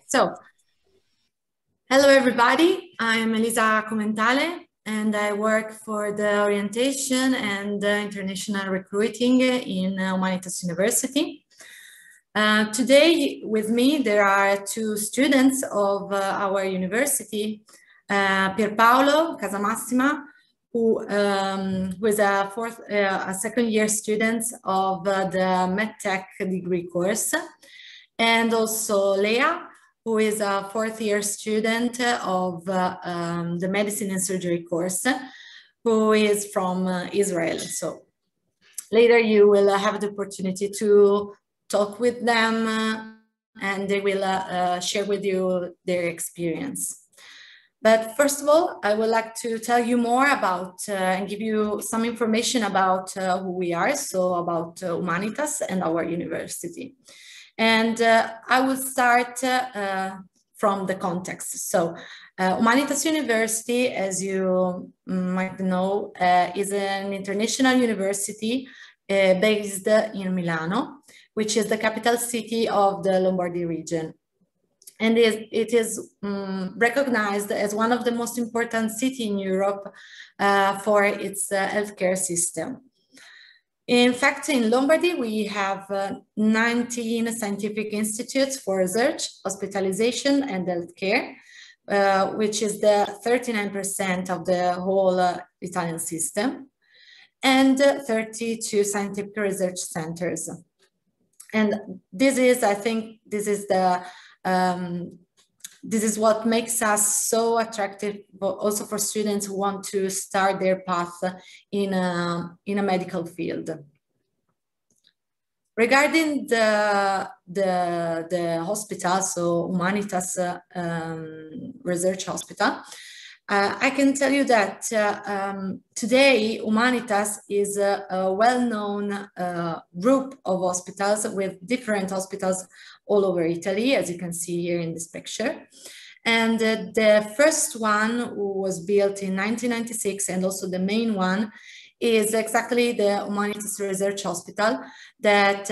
So, hello everybody, I'm Elisa Commentale and I work for the orientation and international recruiting in Humanitas University. Today with me there are two students of our university, Pierpaolo Casamassima, who is a second year student of the MedTech degree course, and also Leah, who is a fourth year student of the medicine and surgery course, who is from Israel. So later you will have the opportunity to talk with them and they will share with you their experience. But first of all, I would like to tell you more about and give you some information about who we are, so about Humanitas and our university. And I will start from the context. So Humanitas University, as you might know, is an international university based in Milano, which is the capital city of the Lombardy region. And it is recognized as one of the most important cities in Europe for its healthcare system. In fact, in Lombardy, we have 19 scientific institutes for research, hospitalization, and healthcare, which is the 39% of the whole Italian system, and 32 scientific research centers. And this is, I think, this is what makes us so attractive, but also for students who want to start their path in a medical field. Regarding the hospital, so Humanitas Research Hospital, I can tell you that today Humanitas is a well-known group of hospitals with different hospitals all over Italy, as you can see here in this picture. And the first one was built in 1996, and also the main one is exactly the Humanitas Research Hospital that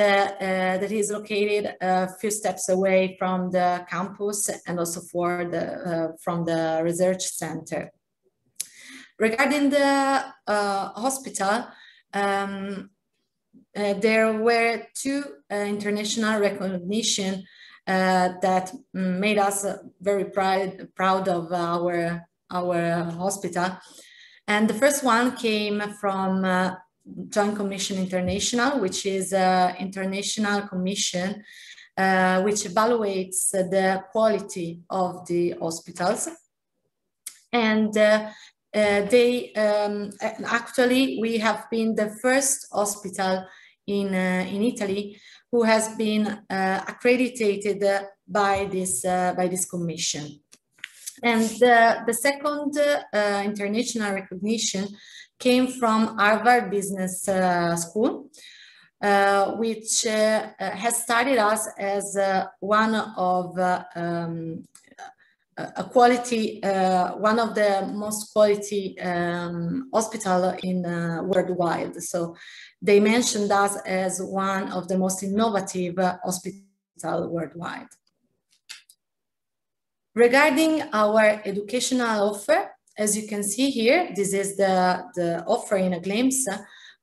is located a few steps away from the campus and also from the research center. Regarding the hospital, there were two international recognition that made us very proud of our hospital. And the first one came from Joint Commission International, which is an international commission which evaluates the quality of the hospitals. And actually, we have been the first hospital in Italy who has been accredited by this commission. And the second international recognition came from Harvard Business School, which has started us as one of one of the most quality hospital in worldwide. So they mentioned us as one of the most innovative hospital worldwide. Regarding our educational offer, as you can see here, this is the offer in a glimpse.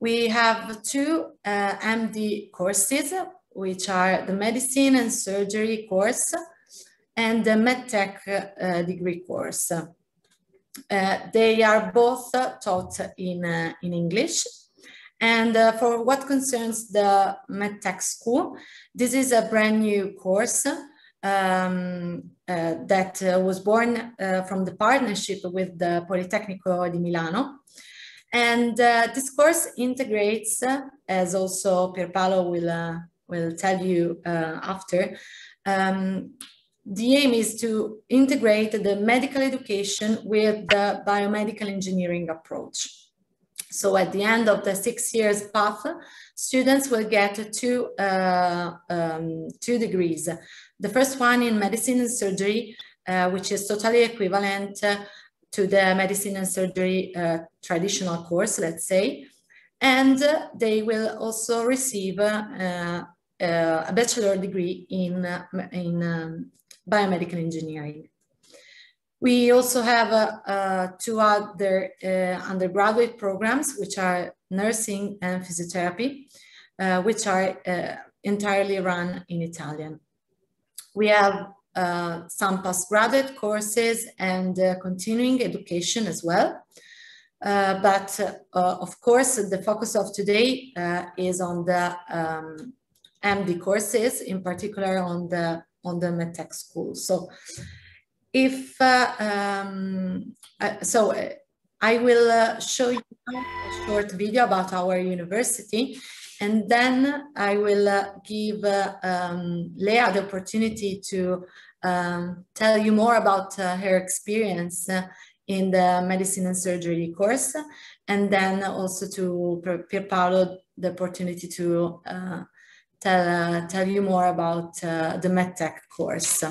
We have two MD courses, which are the medicine and surgery course and the MedTech degree course. They are both taught in English. And for what concerns the MedTech school, this is a brand new course that was born from the partnership with the Politecnico di Milano. And this course integrates, as also Pierpaolo will tell you after, the aim is to integrate the medical education with the biomedical engineering approach. So at the end of the 6 years path, students will get two degrees. The first one in medicine and surgery, which is totally equivalent to the medicine and surgery traditional course, let's say. And they will also receive a bachelor degree in biomedical engineering. We also have 2 other undergraduate programs, which are nursing and physiotherapy, which are entirely run in Italian. We have some postgraduate courses and continuing education as well. But of course, the focus of today is on the MD courses, in particular on the medtech school. So, I will show you a short video about our university, and then I will give Lea the opportunity to tell you more about her experience in the medicine and surgery course, and then also to Pier Paolo the opportunity to tell you more about the medtech course.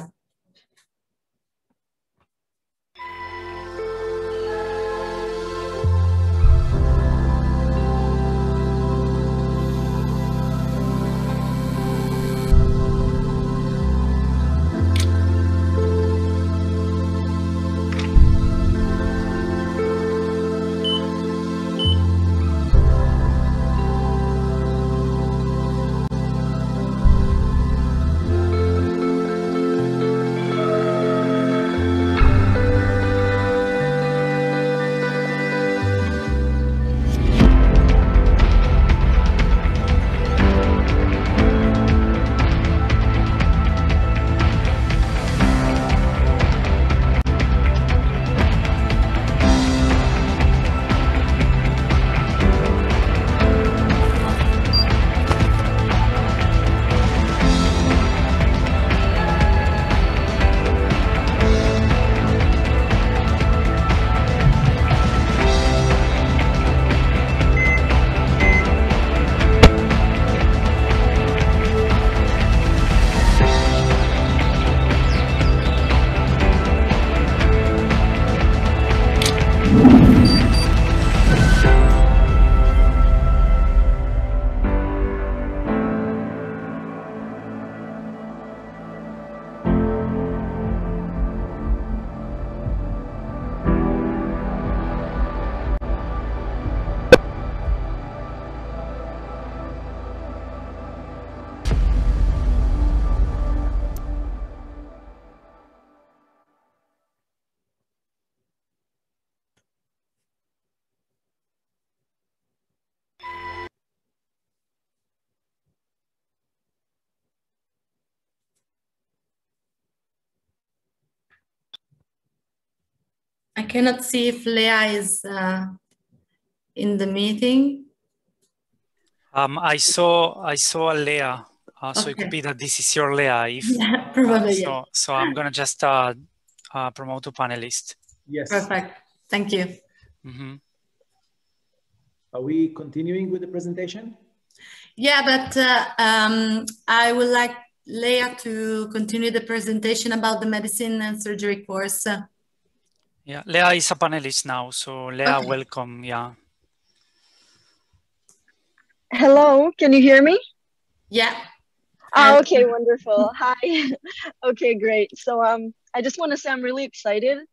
I cannot see if Lea is in the meeting. I saw a Lea, so it could be that this is your Lea. If yeah, probably. So I'm gonna just promote to panelist. Yes. Perfect. Thank you. Mm-hmm. Are we continuing with the presentation? Yeah, but I would like Lea to continue the presentation about the medicine and surgery course. Yeah, Lea is a panelist now, so Lea, okay. welcome. Yeah. Hello, can you hear me? Yeah. Oh, okay, wonderful. Hi. Okay, great. So I just want to say I'm really excited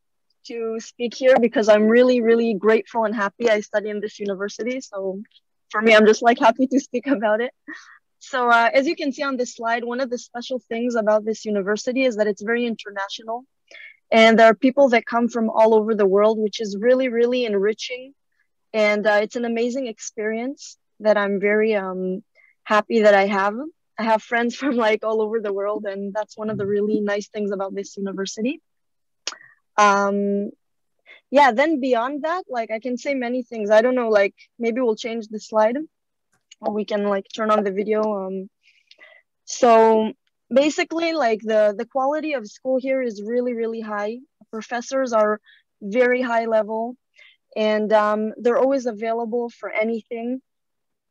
to speak here because I'm really, really grateful and happy I study in this university. So for me, I'm just like happy to speak about it. So as you can see on this slide, one of the special things about this university is that it's very international. And there are people that come from all over the world, which is really, really enriching. And it's an amazing experience that I'm very happy that I have. I have friends from like all over the world, and that's one of the really nice things about this university. Yeah, then beyond that, like I can say many things. I don't know, like maybe we'll change the slide or we can like turn on the video. So basically like the quality of school here is really, really high. Professors are very high level and they're always available for anything.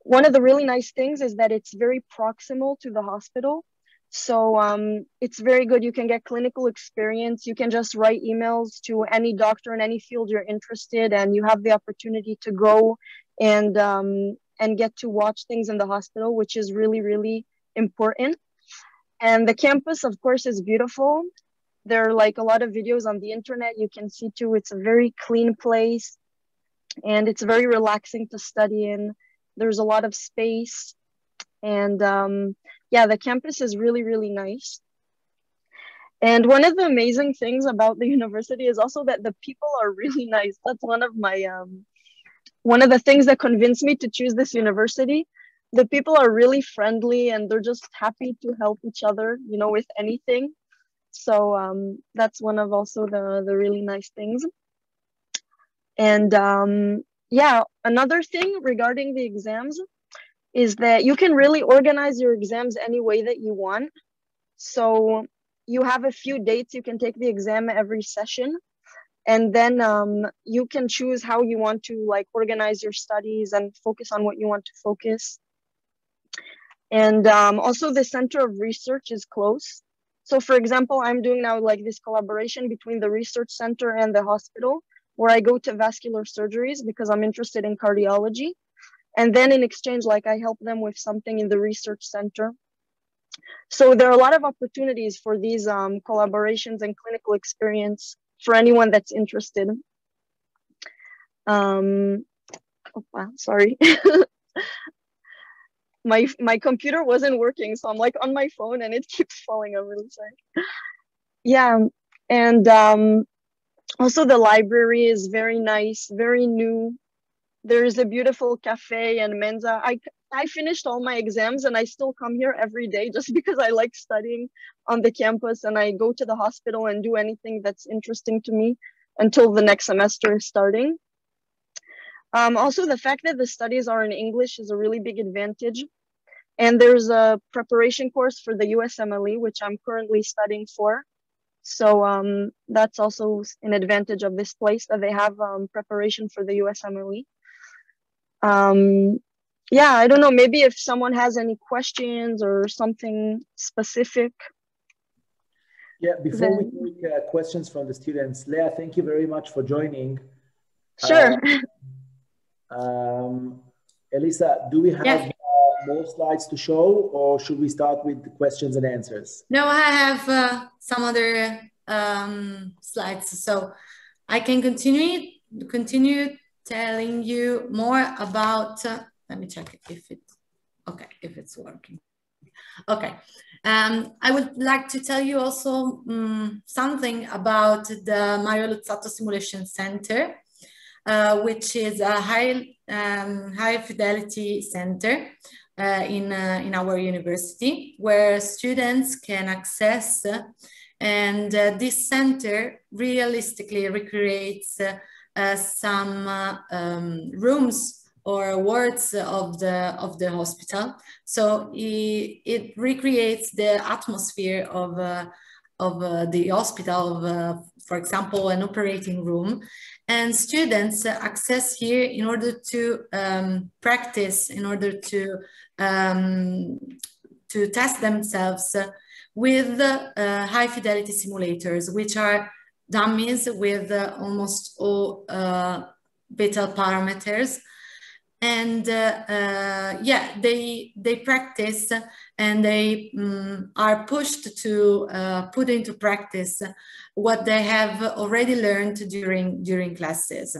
One of the really nice things is that it's very proximal to the hospital. So it's very good. You can get clinical experience. You can just write emails to any doctor in any field you're interested, and you have the opportunity to go and get to watch things in the hospital, which is really, really important. And the campus, of course, is beautiful. There are like a lot of videos on the internet you can see too. It's a very clean place and it's very relaxing to study in. There's a lot of space. And yeah, the campus is really, really nice. And one of the amazing things about the university is also that the people are really nice. That's one of the things that convinced me to choose this university. The people are really friendly and they're just happy to help each other, you know, with anything. So that's one of also the really nice things. And yeah, another thing regarding the exams is that you can really organize your exams any way that you want. So you have a few dates, you can take the exam every session. And then you can choose how you want to like organize your studies and focus on what you want to focus. And also the center of research is close. So for example, I'm doing now like this collaboration between the research center and the hospital where I go to vascular surgeries because I'm interested in cardiology. And then in exchange, like I help them with something in the research center. So there are a lot of opportunities for these collaborations and clinical experience for anyone that's interested. Sorry. My computer wasn't working, so I'm like on my phone and it keeps falling. I'm really sorry. Yeah, and also the library is very nice, very new. There is a beautiful cafe and mensa. I finished all my exams and I still come here every day just because I like studying on the campus, and I go to the hospital and do anything that's interesting to me until the next semester is starting. Also, the fact that the studies are in English is a really big advantage. And there's a preparation course for the USMLE, which I'm currently studying for. So that's also an advantage of this place, that they have preparation for the USMLE. Yeah, I don't know, maybe if someone has any questions or something specific. Yeah, before we take questions from the students, Leah, thank you very much for joining. Sure. Elisa, do we have more slides to show, or should we start with the questions and answers? No, I have some other slides, so I can continue telling you more about. Let me check if it's working. Okay, I would like to tell you also something about the Mario Luzato Simulation Center, which is a high fidelity center in our university, where students can access, and this center realistically recreates some rooms or wards of the hospital. So it recreates the atmosphere of the hospital, for example, an operating room. And students access here in order to practice, in order to test themselves with high fidelity simulators, which are dummies with almost all vital parameters. And yeah, they practice, and they are pushed to put into practice what they have already learned during classes.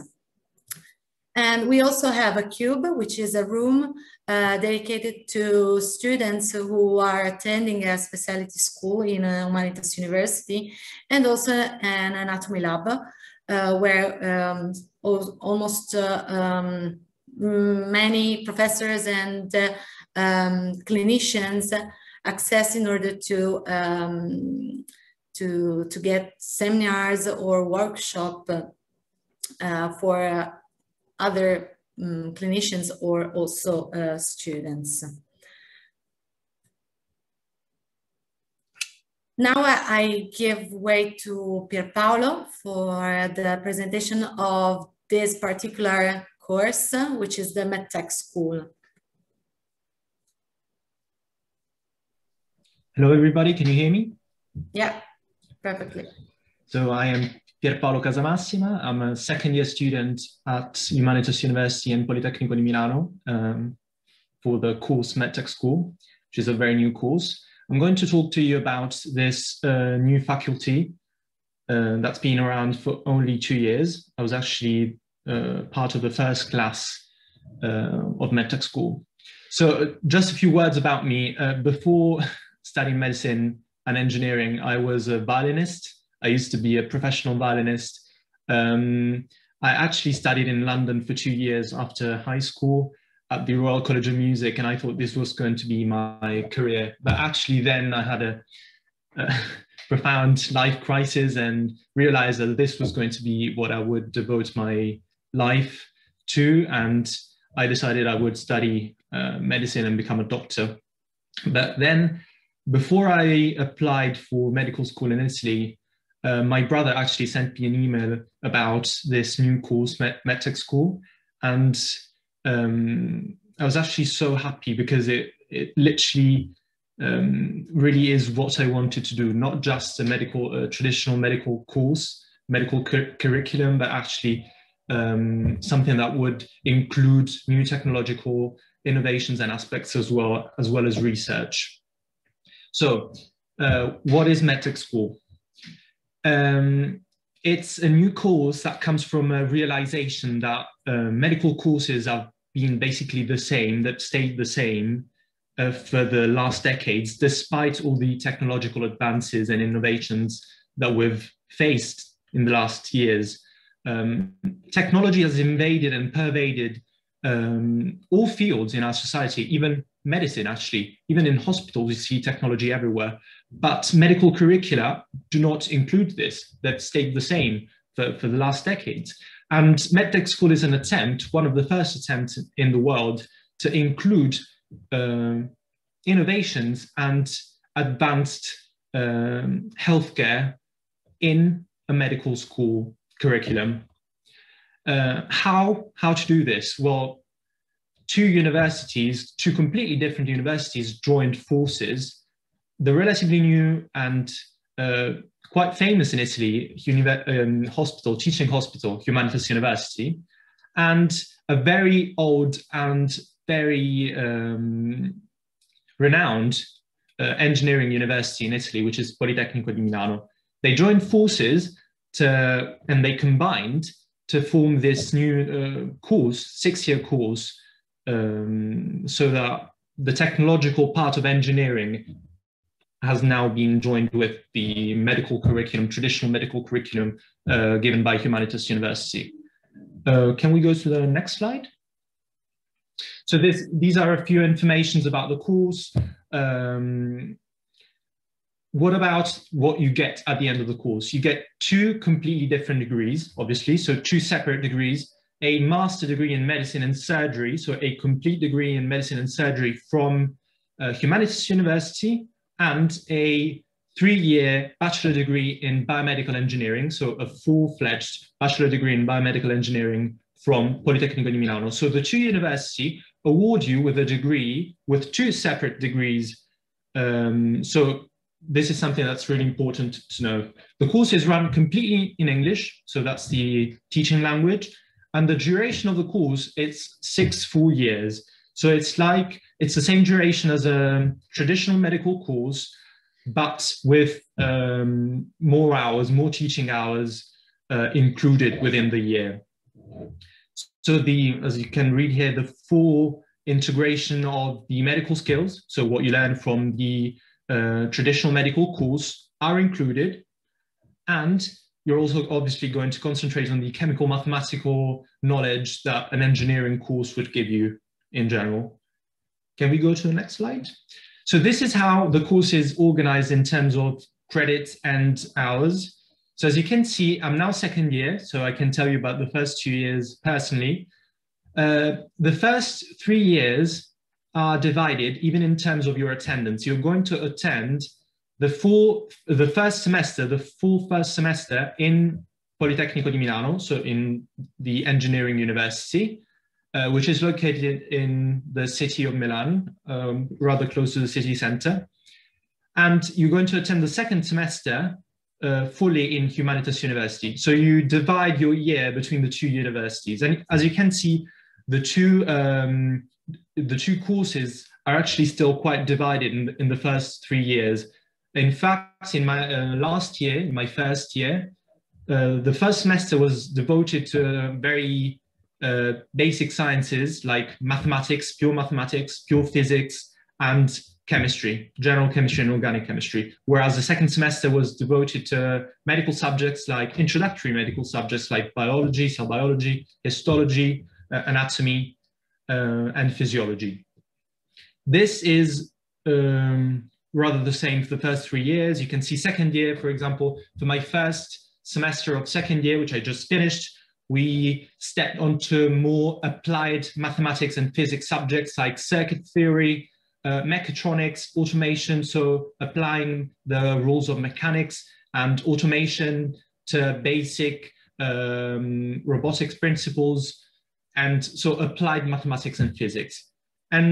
And we also have a cube, which is a room dedicated to students who are attending a specialty school in Humanitas University, and also an anatomy lab where almost many professors and clinicians access in order to get seminars or workshop for other clinicians or also students. Now I give way to Pierpaolo for the presentation of this particular course, which is the MedTech School. Hello, everybody. Can you hear me? Yeah, perfectly. So I am Pierpaolo Casamassima. I'm a second-year student at Humanitas University and Politecnico di Milano for the course MedTech School. which is a very new course. I'm going to talk to you about this new faculty that's been around for only 2 years. I was actually part of the first class of medtech school. So just a few words about me. Before studying medicine and engineering, I was a violinist. I used to be a professional violinist. I actually studied in London for 2 years after high school at the Royal College of Music, and I thought this was going to be my career. But actually then I had a profound life crisis and realized that this was going to be what I would devote my life to, and I decided I would study medicine and become a doctor. But then, before I applied for medical school in Italy, my brother actually sent me an email about this new course, medtech school, and I was actually so happy because it literally really is what I wanted to do, not just a traditional medical course, medical curriculum, but actually something that would include new technological innovations and aspects as well as research. So what is medtech school? It's a new course that comes from a realization that medical courses have been basically the same, that stayed the same for the last decades, despite all the technological advances and innovations that we've faced in the last years. Technology has invaded and pervaded all fields in our society, even medicine, actually. Even in hospitals, you see technology everywhere. But medical curricula do not include this. They've stayed the same for the last decades. And medtech school is an attempt, one of the first attempts in the world, to include innovations and advanced healthcare in a medical school curriculum. How to do this? Well, two completely different universities joined forces. The relatively new and quite famous in Italy teaching hospital, Humanitas University, and a very old and very renowned engineering university in Italy, which is Politecnico di Milano. They joined forces and they combined to form this new course, 6-year course, so that the technological part of engineering has now been joined with the medical curriculum, traditional medical curriculum given by Humanitas University. Can we go to the next slide? So these are a few informations about the course. What about what you get at the end of the course? You get 2 completely different degrees, obviously, so 2 separate degrees, a master degree in medicine and surgery, so a complete degree in medicine and surgery from Humanitas University, and a 3-year bachelor degree in biomedical engineering, so a full-fledged bachelor degree in biomedical engineering from Politecnico di Milano. So the 2 universities award you with a degree, with 2 separate degrees. So this is something that's really important to know. The course is run completely in English, so that's the teaching language. And the duration of the course, it's 6 full years. So it's the same duration as a traditional medical course, but with more hours, more teaching hours included within the year. So as you can read here, the full integration of the medical skills, so what you learn from the traditional medical course, are included. And you're also obviously going to concentrate on the chemical mathematical knowledge that an engineering course would give you in general. Can we go to the next slide? So this is how the course is organized in terms of credits and hours. So as you can see, I'm now 2nd year, so I can tell you about the first 2 years personally. The first 3 years are divided, even in terms of your attendance. You're going to attend the full first semester in Politecnico di Milano, so in the engineering university, which is located in the city of Milan, rather close to the city center. And you're going to attend the 2nd semester fully in Humanitas University. So you divide your year between the 2 universities. And as you can see, the two courses are actually still quite divided in the first 3 years. In fact, in my last year, in my first year, the first semester was devoted to very basic sciences like mathematics, pure physics, and chemistry, general chemistry and organic chemistry. Whereas the second semester was devoted to medical subjects like introductory medical subjects like biology, cell biology, histology, anatomy, and physiology. This is rather the same for the first 3 years. You can see second year, for example, for my first semester of second year, which I just finished, we stepped onto more applied mathematics and physics subjects like circuit theory, mechatronics, automation, so applying the rules of mechanics and automation to basic robotics principles, and so applied mathematics and physics. And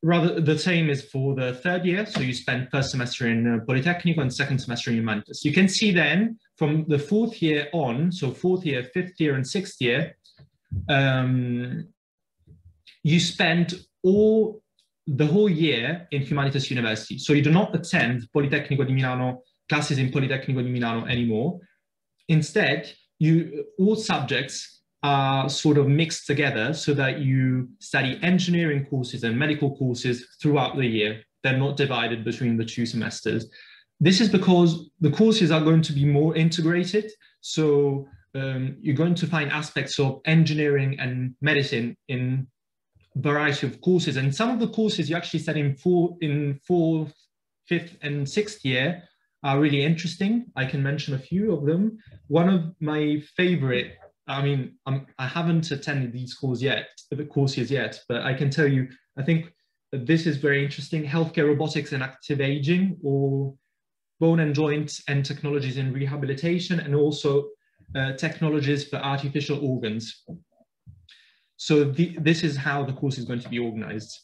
rather the same is for the third year, so you spend first semester in Politecnico and second semester in Humanitas. You can see then from the fourth year on, so fourth year, fifth year, and sixth year, you spend the whole year in Humanitas University. So you do not attend Politecnico di Milano, classes in Politecnico di Milano anymore. Instead, all subjects are sort of mixed together so that you study engineering courses and medical courses throughout the year. They're not divided between the 2 semesters. This is because the courses are going to be more integrated. So you're going to find aspects of engineering and medicine in variety of courses, and some of the courses you actually study in fourth, fifth, and sixth year are really interesting. I can mention a few of them. One of my favorite, I haven't attended these courses yet, but I can tell you, I think that this is very interesting. Healthcare robotics and active aging, or bone and joint and technologies in rehabilitation, and also technologies for artificial organs. So this is how the course is going to be organized.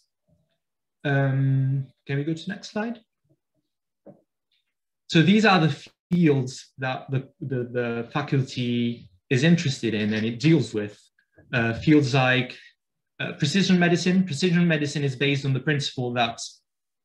Can we go to the next slide? So these are the fields that the faculty is interested in and it deals with. Fields like precision medicine. Precision medicine is based on the principle that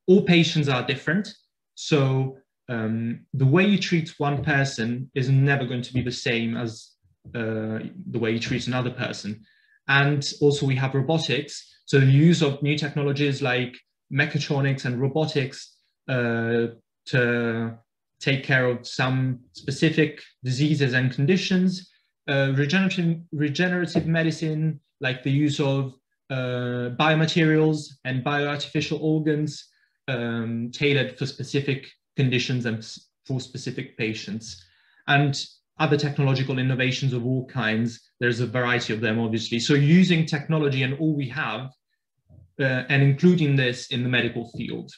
all patients are different. So the way you treat one person is never going to be the same as the way you treat another person. And also we have robotics, so the use of new technologies like mechatronics and robotics to take care of some specific diseases and conditions. Regenerative medicine, like the use of biomaterials and bioartificial organs tailored for specific conditions and for specific patients. And other technological innovations of all kinds. There's a variety of them, obviously. So using technology and all we have, and including this in the medical field.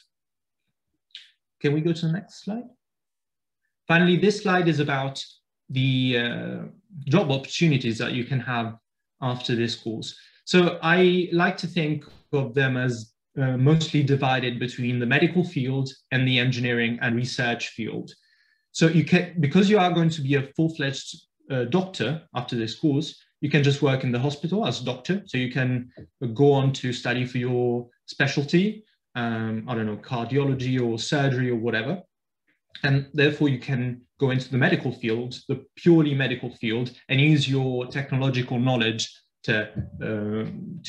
Can we go to the next slide? Finally, this slide is about the job opportunities that you can have after this course. So I like to think of them as mostly divided between the medical field and the engineering and research field. So you can, because you are going to be a full-fledged doctor after this course, you can just work in the hospital as a doctor. So you can go on to study for your specialty, I don't know, cardiology or surgery or whatever. And therefore you can go into the medical field, the purely medical field, and use your technological knowledge to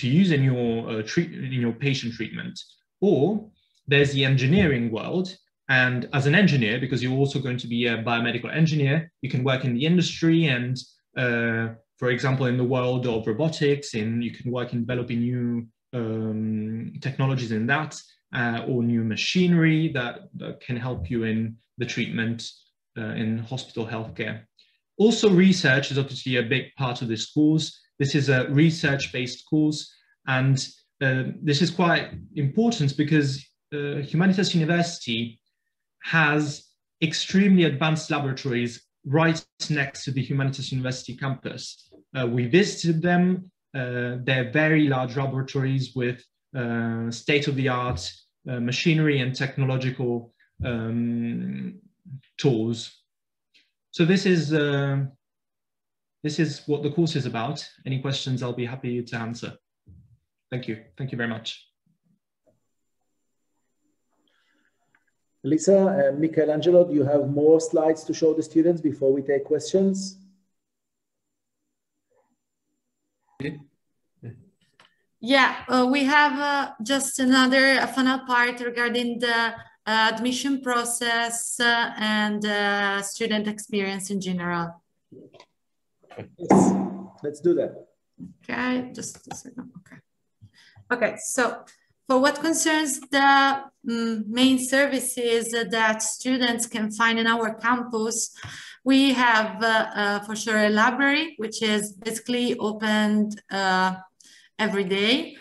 use in your patient treatment. Or there's the engineering world. And as an engineer, because you're also going to be a biomedical engineer, you can work in the industry and, for example, in the world of robotics, and you can work in developing new technologies in that, or new machinery that can help you in the treatment in hospital healthcare. Also, research is obviously a big part of this course. This is a research-based course, and this is quite important because Humanitas University has extremely advanced laboratories right next to the Humanitas University campus. We visited them. They're very large laboratories with state-of-the-art machinery and technological tools. So this is what the course is about. Any questions, I'll be happy to answer. Thank you. Thank you very much. Lisa and Michelangelo, do you have more slides to show the students before we take questions? Yeah, we have just another final part regarding the admission process and student experience in general. Yes, let's do that. Okay, just a second. Okay, so for what concerns the main services that students can find in our campus, we have for sure a library, which is basically opened every day,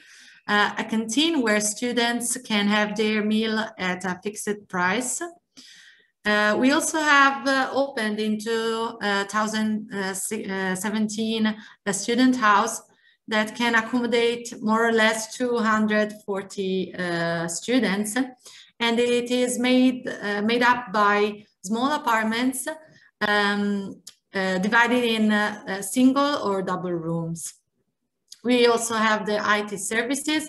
a canteen where students can have their meal at a fixed price. We also have opened in 2017 a student house that can accommodate more or less 240 students, and it is made up by small apartments divided in single or double rooms. We also have the IT services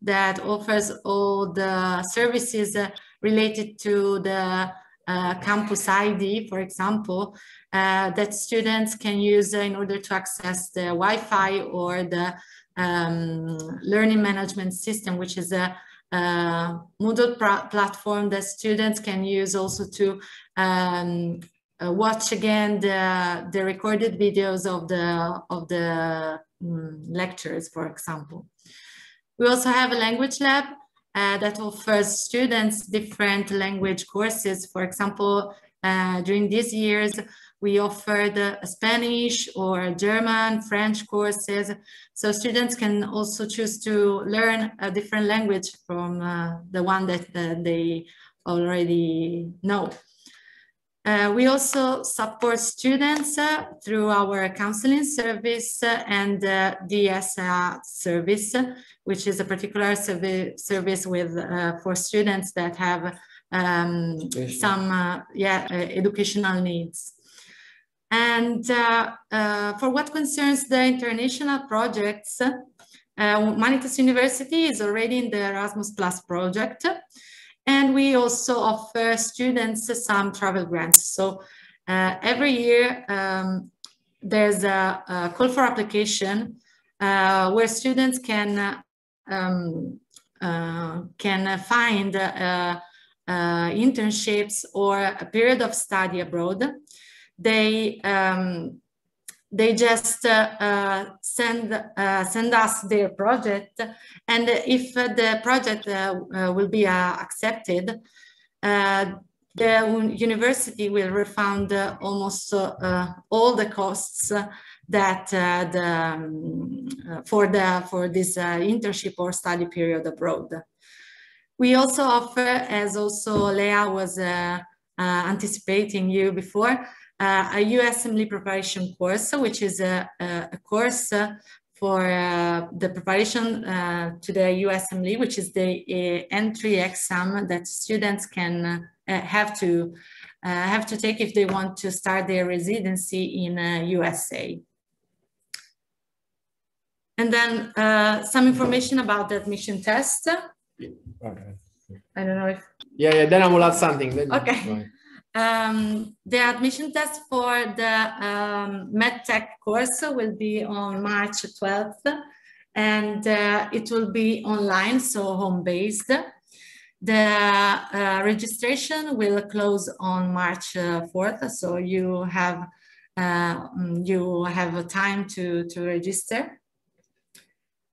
that offers all the services related to the campus ID, for example, that students can use in order to access the Wi-Fi or the learning management system, which is a Moodle platform that students can use also to watch again the recorded videos of the lectures, for example. We also have a language lab that offers students different language courses. For example, during these years, we offered Spanish or German, French courses. So students can also choose to learn a different language from the one that they already know. We also support students through our counseling service and the DSA service, which is a particular service with for students that have some educational needs. And for what concerns the international projects, Humanitas University is already in the Erasmus Plus project. And we also offer students some travel grants. So every year there's a call for application where students can find internships or a period of study abroad. They just send us their project, and if the project will be accepted, the university will refund almost all the costs that for this internship or study period abroad. We also offer, as also Leah was anticipating you before, a USMLE preparation course, which is a course for the preparation to the USMLE, which is the entry exam that students can have to take if they want to start their residency in USA. And then some information about the admission test. Okay. I don't know if... Yeah, then I will add something. Then okay. The admission test for the MedTech course will be on March 12th, and it will be online, so home-based. The registration will close on March 4th, so you have time to register.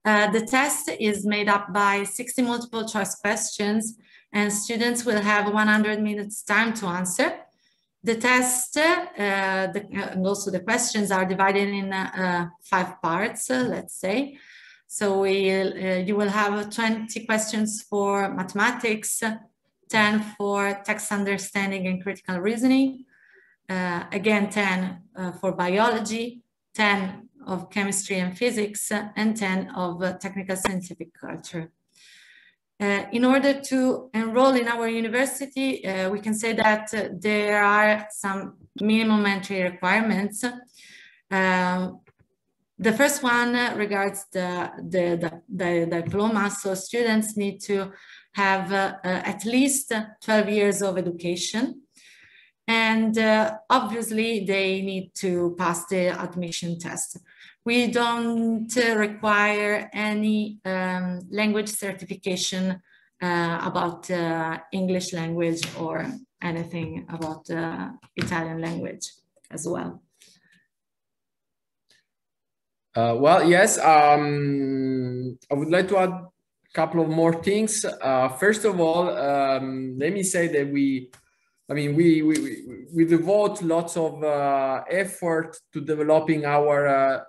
The test is made up by 60 multiple choice questions, and students will have 100 minutes time to answer. The test and also the questions are divided in 5 parts, let's say. So you will have 20 questions for mathematics, 10 for text understanding and critical reasoning, again 10 for biology, 10 of chemistry and physics, and 10 of technical scientific culture. In order to enroll in our university, we can say that there are some minimum entry requirements. The first one regards the diploma, so students need to have at least 12 years of education. And obviously, they need to pass the admission test. We don't require any language certification about English language or anything about Italian language as well. Well, yes, I would like to add a couple of more things. First of all, let me say that we devote lots of effort to developing our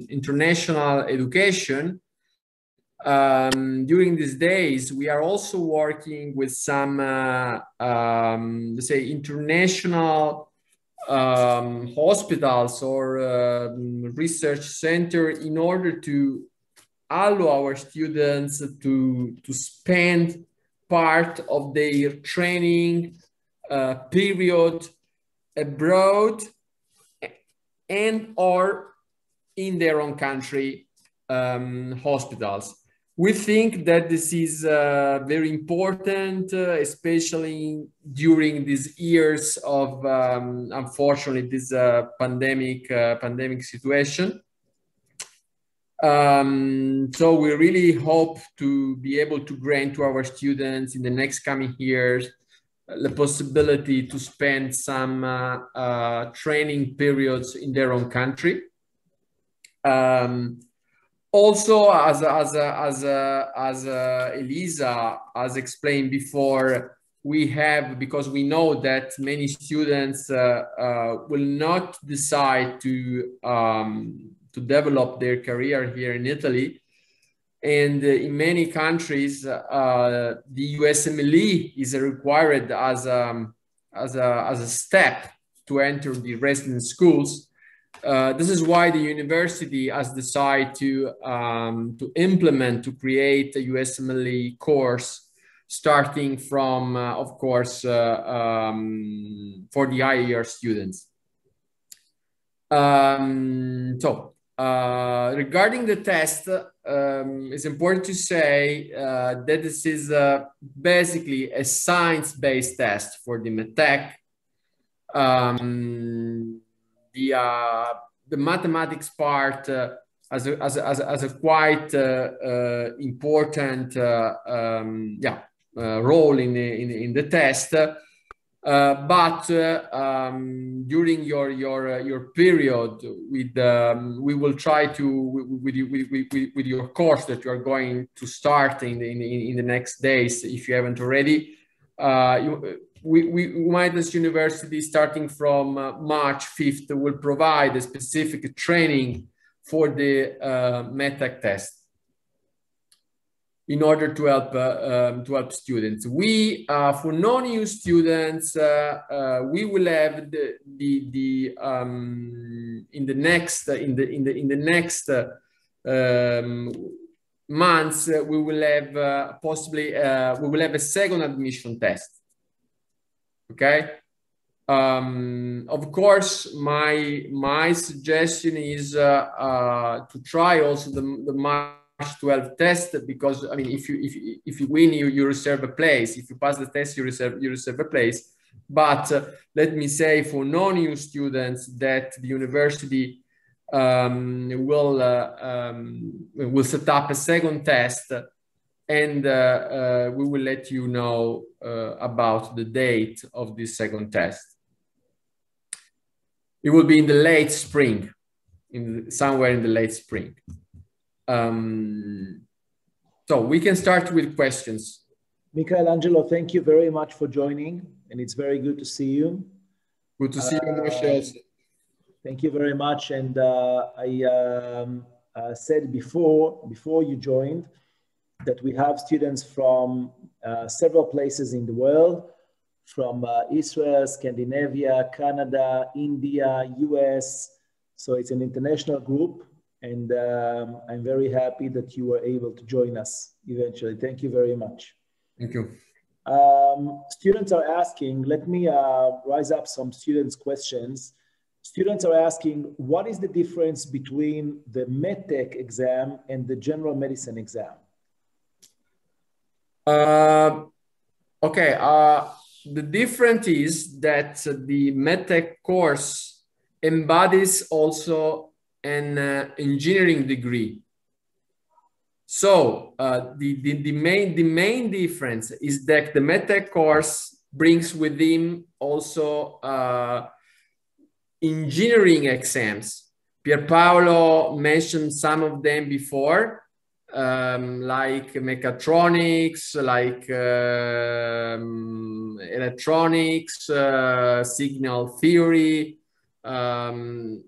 international education. During these days, we are also working with some, let's say, international hospitals or research center in order to allow our students to spend part of their training period abroad and or in their own country hospitals. We think that this is very important, especially during these years of, unfortunately, this pandemic situation. So we really hope to be able to grant to our students in the next coming years the possibility to spend some training periods in their own country. Also, as Elisa has explained before, we have, because we know that many students will not decide to develop their career here in Italy, and in many countries, the USMLE is required as a step to enter the resident schools. This is why the university has decided to implement, to create a USMLE course, starting from, of course, for the higher students. Regarding the test, it's important to say that this is basically a science-based test for the METEC. The mathematics part as a quite important role in the test, but during your period with we will try to with your course that you are going to start in the next days, if you haven't already. Humanitas University, starting from March 5th, will provide a specific training for the METEC test in order to help students. We, for non-EU students, we will have in the next months, we will have possibly we will have a second admission test. Okay. Of course, my suggestion is to try also the March 12 test, because I mean, if you win, you reserve a place. If you pass the test, you reserve a place. But let me say, for non-EU students, that the university will set up a second test, and we will let you know about the date of this second test. It will be in the late spring, somewhere in the late spring. So we can start with questions. Michelangelo, thank you very much for joining, and it's very good to see you. Good to see you, Moshe. Thank you very much. And I said before you joined that we have students from several places in the world, from Israel, Scandinavia, Canada, India, US. So it's an international group, and I'm very happy that you were able to join us eventually. Thank you very much. Thank you. Students are asking, let me rise up some students' questions. Students are asking, what is the difference between the METEC exam and the general medicine exam? Okay, the difference is that the MedTech course embodies also an engineering degree. So the main difference is that the MedTech course brings with him also engineering exams. Pierpaolo mentioned some of them before, like mechatronics, like electronics, signal theory, and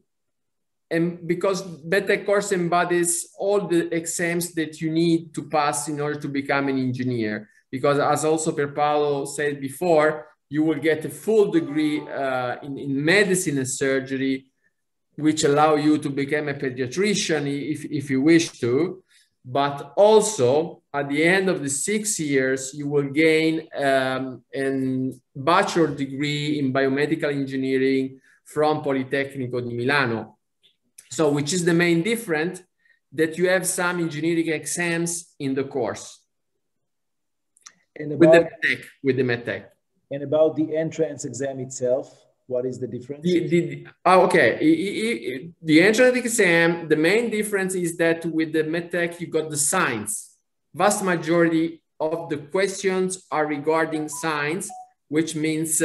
because MedTech course embodies all the exams that you need to pass in order to become an engineer. Because as also Pierpaolo said before, you will get a full degree in medicine and surgery, which allow you to become a pediatrician if you wish to. But also, at the end of the 6 years, you will gain a bachelor degree in biomedical engineering from Politecnico di Milano. So, which is the main difference, that you have some engineering exams in the course. And about, with the MedTech. And about the entrance exam itself, what is the difference? Okay, the entrance exam, the main difference is that with the MedTech, you got the science. Vast majority of the questions are regarding science, which means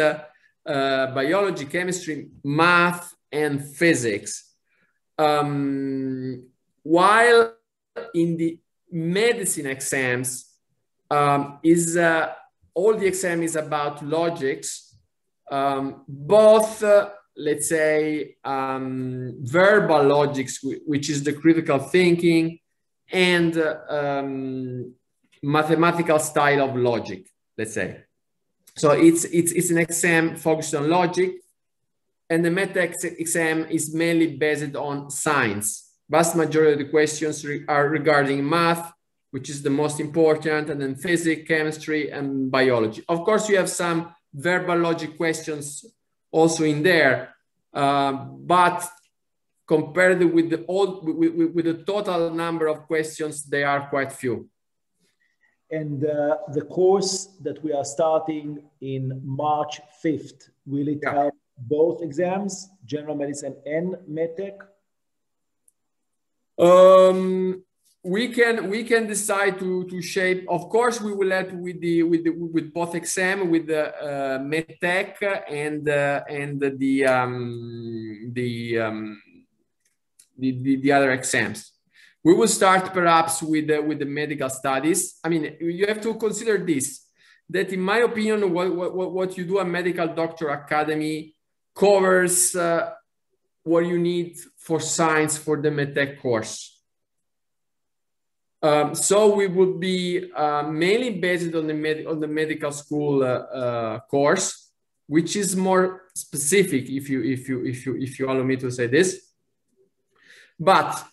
biology, chemistry, math, and physics. While in the medicine exams, all the exam is about logics, both, let's say, verbal logics, which is the critical thinking, and mathematical style of logic, let's say. So it's an exam focused on logic, and the MedTech exam is mainly based on science. Vast majority of the questions are regarding math, which is the most important, and then physics, chemistry, and biology. Of course, you have some verbal logic questions also in there, but compared with the total number of questions, they are quite few. And the course that we are starting in March 5th, will it have both exams, general medicine and MedTech? We can decide to shape. Of course, we will have with both exam, with the MedTech and the other exams. We will start perhaps with the medical studies. I mean, you have to consider this, that in my opinion, what you do at Medical Doctor Academy covers what you need for science for the MedTech course. So we would be mainly based on the medical school course, which is more specific, if you allow me to say this. But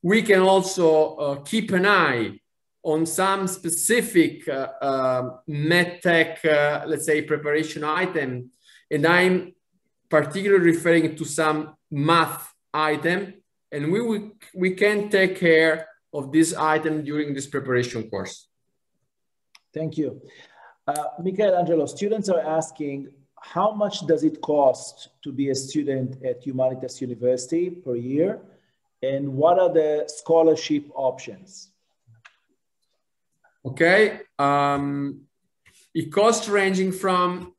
we can also keep an eye on some specific MedTech, let's say, preparation item, and I'm particularly referring to some math item, and we can take care of this item during this preparation course. Thank you. Michelangelo, students are asking, how much does it cost to be a student at Humanitas University per year? And what are the scholarship options? Okay, it costs ranging from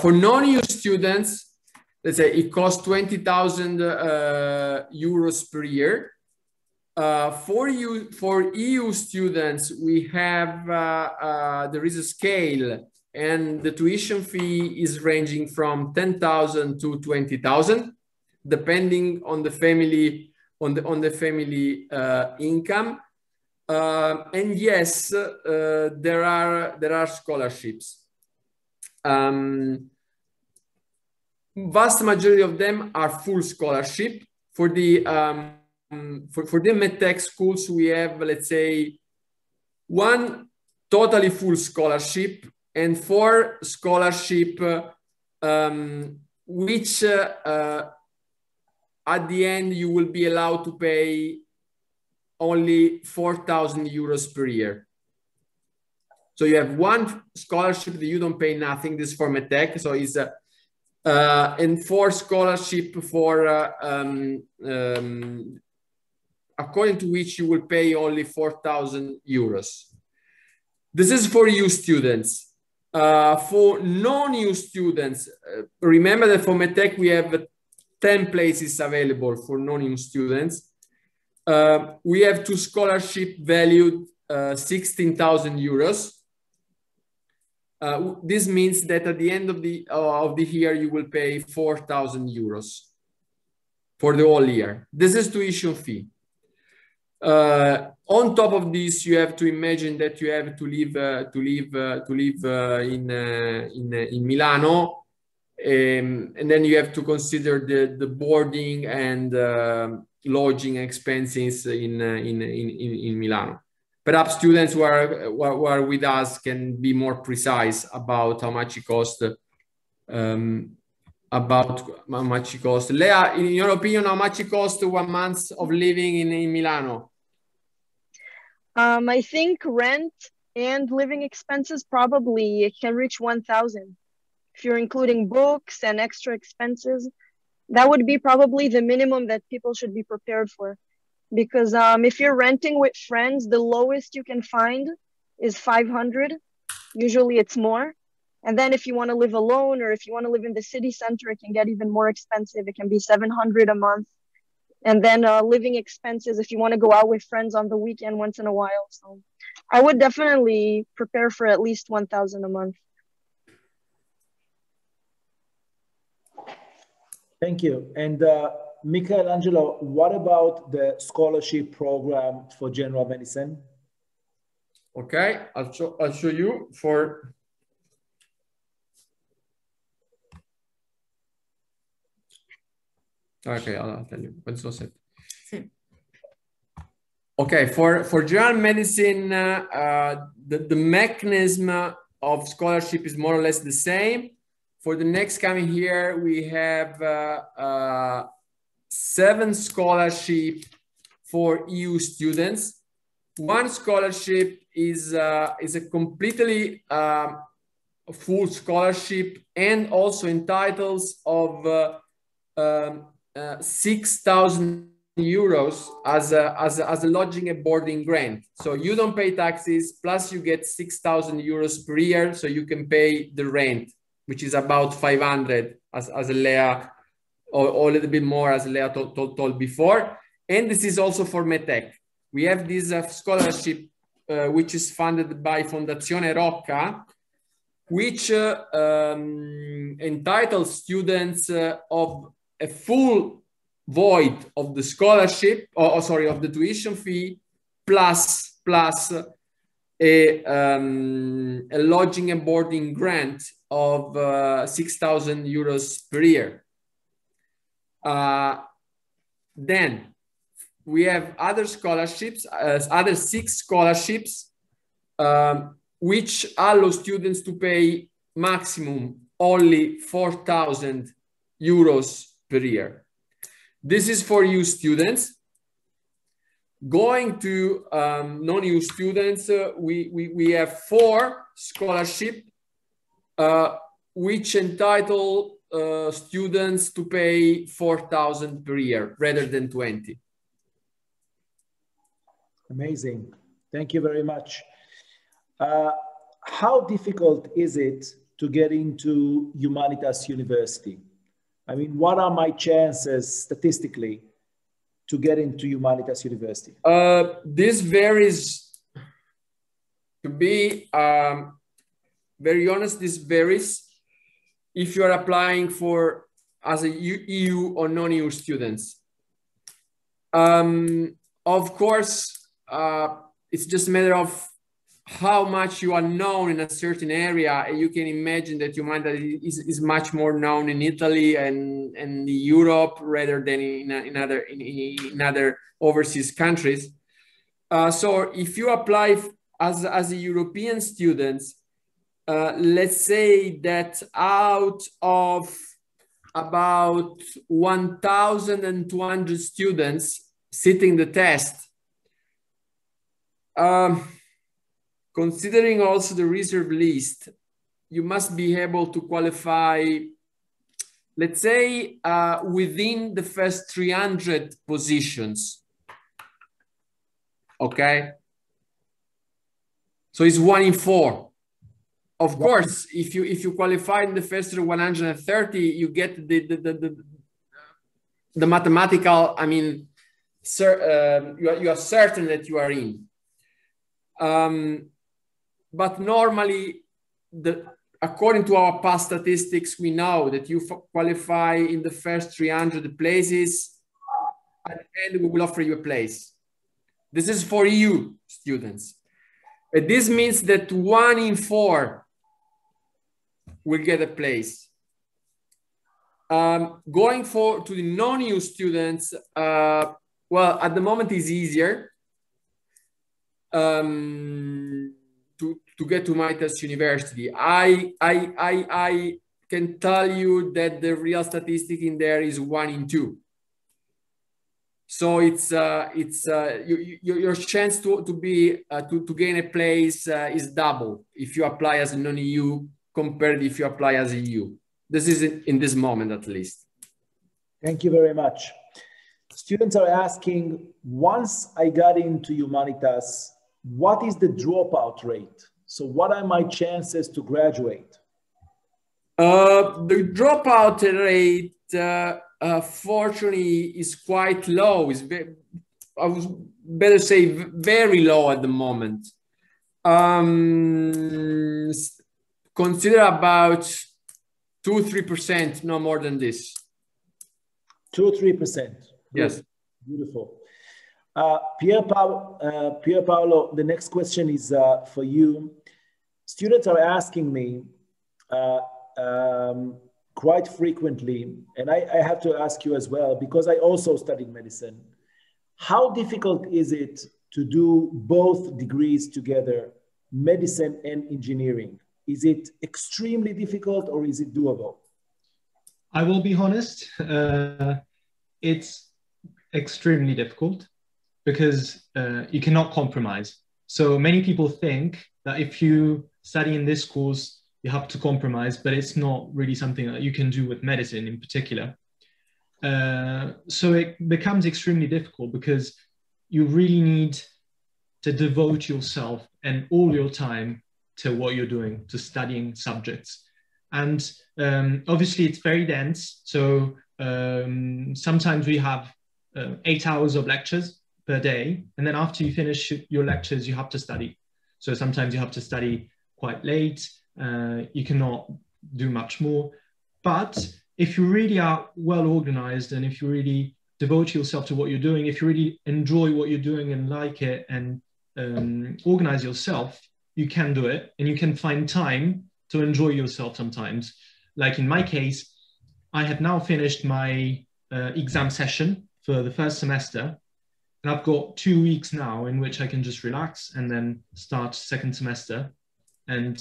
for non-EU students, let's say it costs 20,000 euros per year. For EU students, we have there is a scale, and the tuition fee is ranging from 10,000 to 20,000, depending on the family income. And yes, there are scholarships. Vast majority of them are full scholarship. For the MedTech schools, we have, let's say, one totally full scholarship and 4 scholarship, which at the end you will be allowed to pay only 4,000 euros per year. So you have one scholarship that you don't pay nothing. This is for medtech. So it's and 4 scholarship for according to which you will pay only 4,000 euros. This is for you students. For non-EU students, remember that for medtech we have 10 places available for non-EU students. We have 2 scholarships valued 16,000 euros. This means that at the end of the year you will pay 4,000 euros for the whole year. This is tuition fee. On top of this, you have to imagine that you have to live in Milano, and then you have to consider the boarding and lodging expenses in Milano. Perhaps students who are with us can be more precise about how much it costs. Lea, in your opinion, how much it costs 1 month of living in Milano? I think rent and living expenses probably can reach 1,000. If you're including books and extra expenses, that would be probably the minimum that people should be prepared for. Because if you're renting with friends, the lowest you can find is 500. Usually it's more. And then if you want to live alone or if you want to live in the city center, it can get even more expensive. It can be 700 a month. And then living expenses if you want to go out with friends on the weekend once in a while. So I would definitely prepare for at least 1,000 a month. Thank you. And Michelangelo, what about the scholarship program for general medicine? Okay, I'll show you for. Okay, I'll tell you. Okay, for general medicine, the mechanism of scholarship is more or less the same. For the next coming year, we have 7 scholarships for EU students. 1 scholarship is a completely full scholarship and also entitles of 6,000 euros as a lodging and boarding grant. So you don't pay taxes, plus you get 6,000 euros per year, so you can pay the rent, which is about 500 as Lea, or a little bit more as Lea told before. And this is also for medtech. We have this scholarship which is funded by Fondazione Rocca, which entitles students of a full void of the scholarship, of the tuition fee, plus a lodging and boarding grant of 6,000 euros per year. Then we have other scholarships, other 6 scholarships, which allow students to pay maximum only 4,000 euros per year. This is for EU students. Going to non-EU students, we have 4 scholarships which entitle students to pay 4,000 per year rather than 20. Amazing. Thank you very much. How difficult is it to get into Humanitas University? I mean, what are my chances statistically to get into Humanitas University? This varies. To be very honest, this varies if you are applying for as a EU or non-EU students. Of course, it's just a matter of how much you are known in a certain area. You can imagine that Humanitas is much more known in Italy and in Europe rather than in other overseas countries. So if you apply as a European student, let's say that out of about 1,200 students sitting the test, considering also the reserve list, you must be able to qualify, let's say, within the first 300 positions. Okay. So it's 1 in 4. Of course, if you qualify in the first 130, you get the mathematical, I mean, you are certain that you are in. But normally, according to our past statistics, we know that you qualify in the first 300 places, at the end we will offer you a place. This is for EU students. But this means that 1 in 4 will get a place. Going to the non-EU students, well, at the moment is easier to get to Humanitas University. I can tell you that the real statistic in there is 1 in 2. So your chance to gain a place is double if you apply as a non-EU compared if you apply as EU. This is in this moment at least. Thank you very much. Students are asking, once I got into Humanitas, what is the dropout rate? So what are my chances to graduate? The dropout rate, fortunately, is quite low. I would better say very low at the moment. Consider about 2-3%, no more than this. 2-3%. Yes. Beautiful. Pier Paolo, the next question is for you. Students are asking me quite frequently, and I have to ask you as well, because I also studied medicine. How difficult is it to do both degrees together, medicine and engineering? Is it extremely difficult or is it doable? I will be honest, it's extremely difficult because you cannot compromise. So many people think that if you study in this course, you have to compromise, but it's not really something that you can do with medicine in particular. So it becomes extremely difficult because you really need to devote yourself and all your time to what you're doing, to studying subjects. And obviously it's very dense. So sometimes we have 8 hours of lectures per day. And then after you finish your lectures, you have to study. So sometimes you have to study quite late. You cannot do much more. But if you really are well organized and if you really devote yourself to what you're doing, if you really enjoy what you're doing and like it and organize yourself, you can do it and you can find time to enjoy yourself sometimes. Like in my case, I have now finished my exam session for the first semester. And I've got 2 weeks now in which I can just relax and then start second semester. And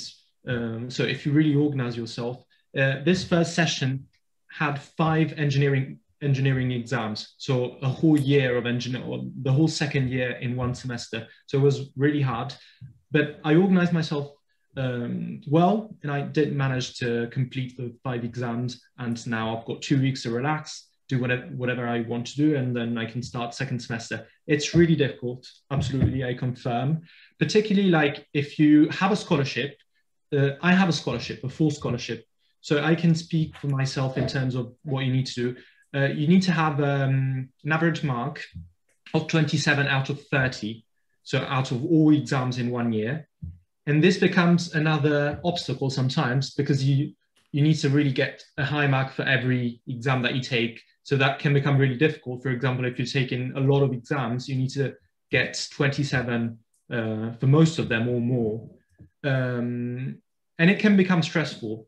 so if you really organize yourself, this first session had 5 engineering exams. So a whole year of the whole second year in one semester. So it was really hard, but I organized myself well, and I did manage to complete the 5 exams. And now I've got 2 weeks to relax, do whatever I want to do, and then I can start second semester. It's really difficult, absolutely, I confirm. Particularly like if you have a scholarship, I have a scholarship, a full scholarship. So I can speak for myself in terms of what you need to do. You need to have an average mark of 27 out of 30. So out of all exams in 1 year. And this becomes another obstacle sometimes because you need to really get a high mark for every exam that you take. So that can become really difficult. For example, if you're taking a lot of exams, you need to get 27 for most of them or more. And it can become stressful.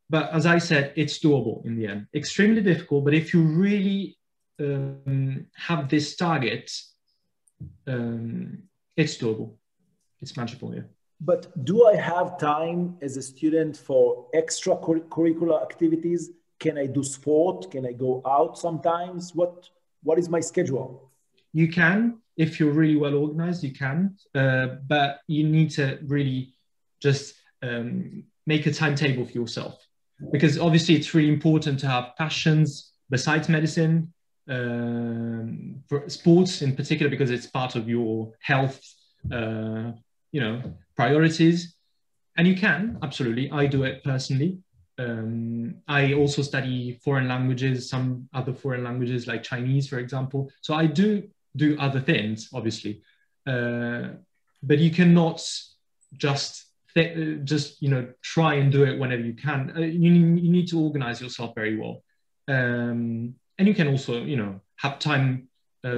But as I said, it's doable in the end. Extremely difficult, but if you really have this target, it's doable. It's manageable, yeah. But do I have time as a student for extracurricular activities? Can I do sport? Can I go out sometimes? What is my schedule? You can. If you're really well organized, you can, but you need to really just make a timetable for yourself, because obviously it's really important to have passions besides medicine, for sports in particular, because it's part of your health, priorities. And you can, absolutely. I do it personally. I also study foreign languages, some other foreign languages like Chinese, for example. So I do other things, obviously. But you cannot just try and do it whenever you can. You need to organize yourself very well. And you can also, have time,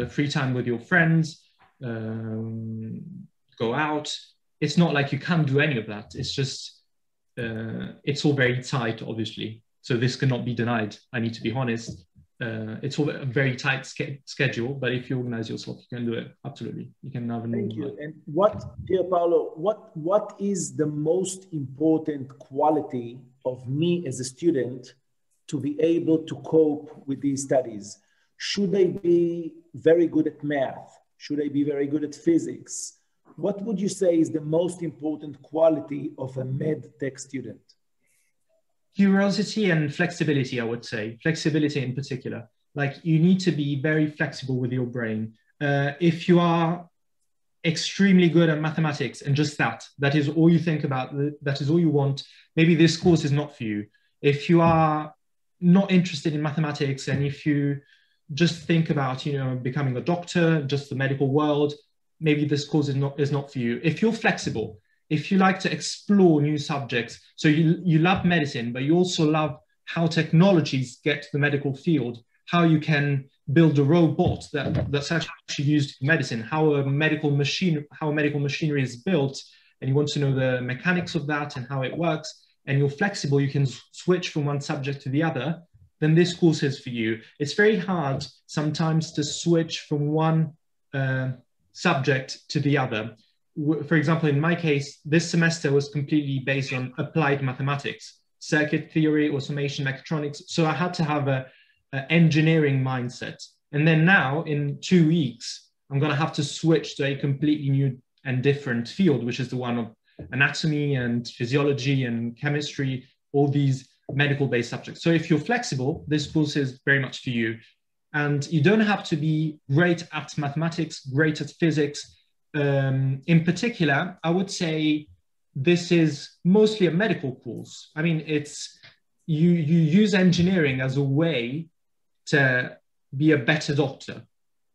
free time with your friends, go out. It's not like you can't do any of that. It's just, it's all very tight, obviously. So this cannot be denied. I need to be honest. It's all a very tight schedule, but if you organize yourself, you can do it. Absolutely. You can have a normal Thank you. life. And Pier Paolo, what is the most important quality of me as a student to be able to cope with these studies? Should I be very good at math? Should I be very good at physics? What would you say is the most important quality of a med tech student? Curiosity and flexibility, I would say. Flexibility in particular. Like, you need to be very flexible with your brain. If you are extremely good at mathematics and just that is all you think about, that is all you want, maybe this course is not for you. If you are not interested in mathematics, and if you just think about, becoming a doctor, just the medical world, maybe this course is not for you. If you're flexible, if you like to explore new subjects, so you love medicine, but you also love how technologies get to the medical field, how you can build a robot that's actually used in medicine, how a medical machinery is built, and you want to know the mechanics of that and how it works, and you're flexible, you can switch from one subject to the other, then this course is for you. It's very hard sometimes to switch from one subject to the other. For example, in my case, this semester was completely based on applied mathematics, circuit theory, automation, mechatronics. So I had to have an engineering mindset. And then now in 2 weeks, I'm going to have to switch to a completely new and different field, which is the one of anatomy and physiology and chemistry, all these medical-based subjects. So if you're flexible, this course is very much for you. And you don't have to be great at mathematics, great at physics. In particular, I would say this is mostly a medical course. I mean, it's you use engineering as a way to be a better doctor.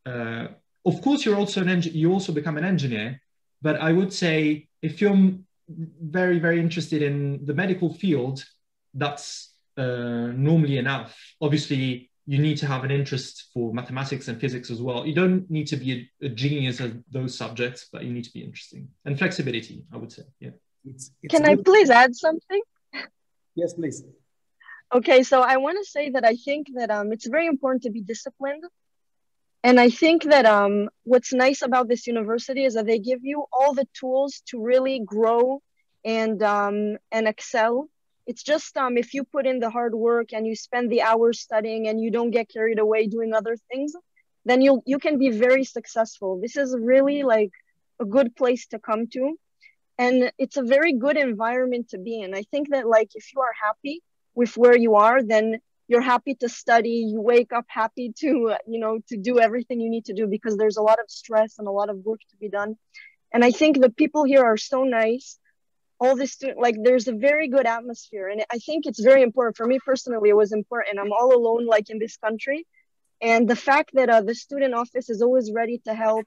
Of course, you also become an engineer, but I would say if you're very, very interested in the medical field, that's normally enough. Obviously, you need to have an interest for mathematics and physics as well. You don't need to be a genius at those subjects, but you need to be interesting. And flexibility, I would say, yeah. Can I please add something? Yes, please. Okay, so I want to say that I think that it's very important to be disciplined. And I think that what's nice about this university is that they give you all the tools to really grow and excel. It's just if you put in the hard work and you spend the hours studying and you don't get carried away doing other things, then you can be very successful. This is really like a good place to come to. And it's a very good environment to be in. I think that like if you are happy with where you are, then you're happy to study, you wake up happy to, to do everything you need to do, because there's a lot of stress and a lot of work to be done. And I think the people here are so nice. All this, like, there's a very good atmosphere. And I think it's very important for me personally. It was important. I'm all alone, like, in this country. And the fact that the student office is always ready to help,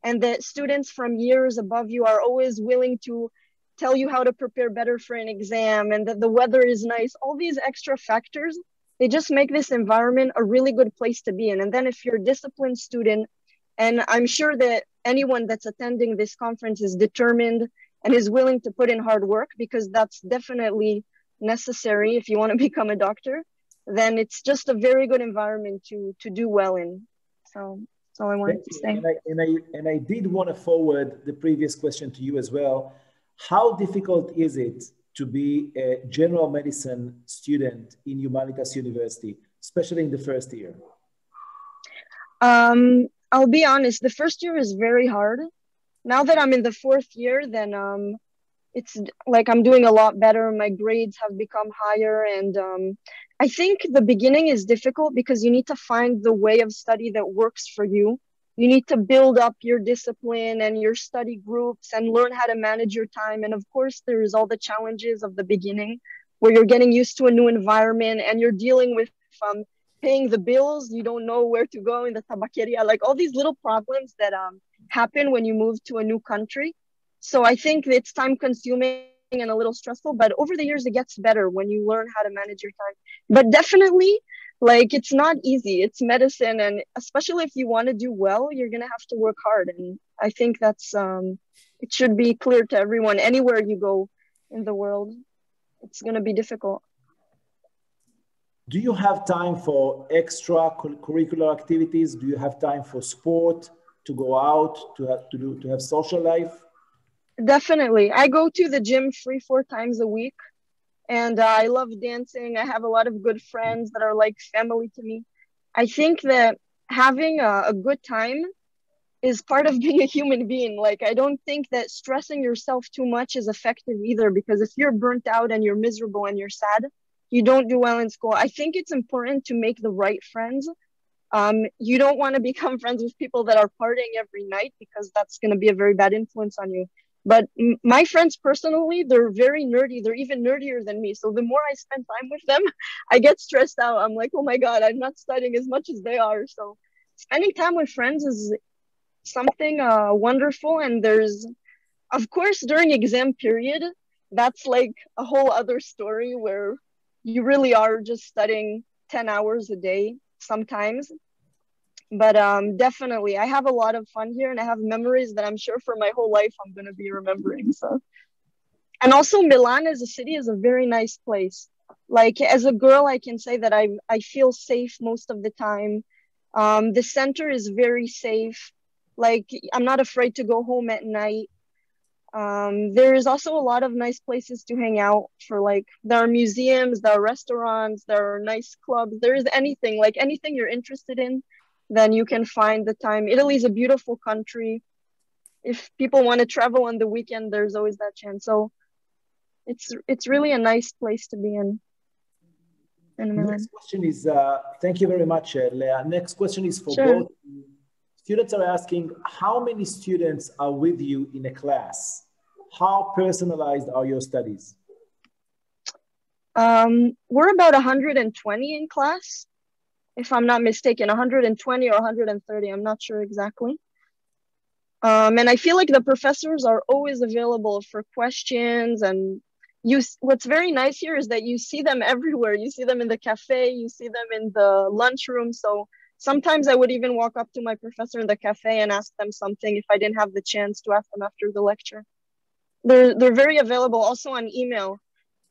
and that students from years above you are always willing to tell you how to prepare better for an exam, and that the weather is nice, all these extra factors, they just make this environment a really good place to be in. And then if you're a disciplined student, and I'm sure that anyone that's attending this conference is determined and is willing to put in hard work, because that's definitely necessary if you want to become a doctor, then it's just a very good environment to do well in. So that's all I wanted to say. And I did want to forward the previous question to you as well. How difficult is it to be a general medicine student in Humanitas University, especially in the first year? I'll be honest, the first year is very hard. Now that I'm in the fourth year, then it's like I'm doing a lot better. My grades have become higher. And I think the beginning is difficult because you need to find the way of study that works for you. You need to build up your discipline and your study groups and learn how to manage your time. And of course, there's all the challenges of the beginning where you're getting used to a new environment and you're dealing with paying the bills. You don't know where to go in the tabaqueria, like all these little problems that happen when you move to a new country. So I think it's time consuming and a little stressful, but over the years, it gets better when you learn how to manage your time. But definitely, like, it's not easy. It's medicine. And especially if you want to do well, you're going to have to work hard. And I think that's, it should be clear to everyone, anywhere you go in the world, it's going to be difficult. Do you have time for extra curricular activities? Do you have time for sport, to go out, to have social life? Definitely. I go to the gym 3-4 times a week, and I love dancing. I have a lot of good friends that are like family to me. I think that having a good time is part of being a human being. Like, I don't think that stressing yourself too much is effective either, because if you're burnt out and you're miserable and you're sad, you don't do well in school. I think it's important to make the right friends. You don't want to become friends with people that are partying every night, because that's going to be a very bad influence on you. But my friends personally, they're very nerdy. They're even nerdier than me. So the more I spend time with them, I get stressed out. I'm like, oh my God, I'm not studying as much as they are. So spending time with friends is something wonderful. And there's, of course, during exam period, that's like a whole other story where you really are just studying 10 hours a day sometimes. But definitely, I have a lot of fun here, and I have memories that I'm sure for my whole life I'm going to be remembering. So, and also Milan as a city is a very nice place. Like, as a girl, I can say that I feel safe most of the time. The center is very safe. Like, I'm not afraid to go home at night. There is also a lot of nice places to hang out for, like, there are museums, there are restaurants, there are nice clubs. There is anything, like anything you're interested in, then you can find the time. Italy is a beautiful country. If people want to travel on the weekend, there's always that chance. So it's really a nice place to be in Milan. Next question is, thank you very much, Leah. Next question is for both. Students are asking, how many students are with you in a class? How personalized are your studies? We're about 120 in class, if I'm not mistaken, 120 or 130, I'm not sure exactly. And I feel like the professors are always available for questions, and what's very nice here is that you see them everywhere. You see them in the cafe, you see them in the lunchroom. So sometimes I would even walk up to my professor in the cafe and ask them something if I didn't have the chance to ask them after the lecture. They're very available, also on email.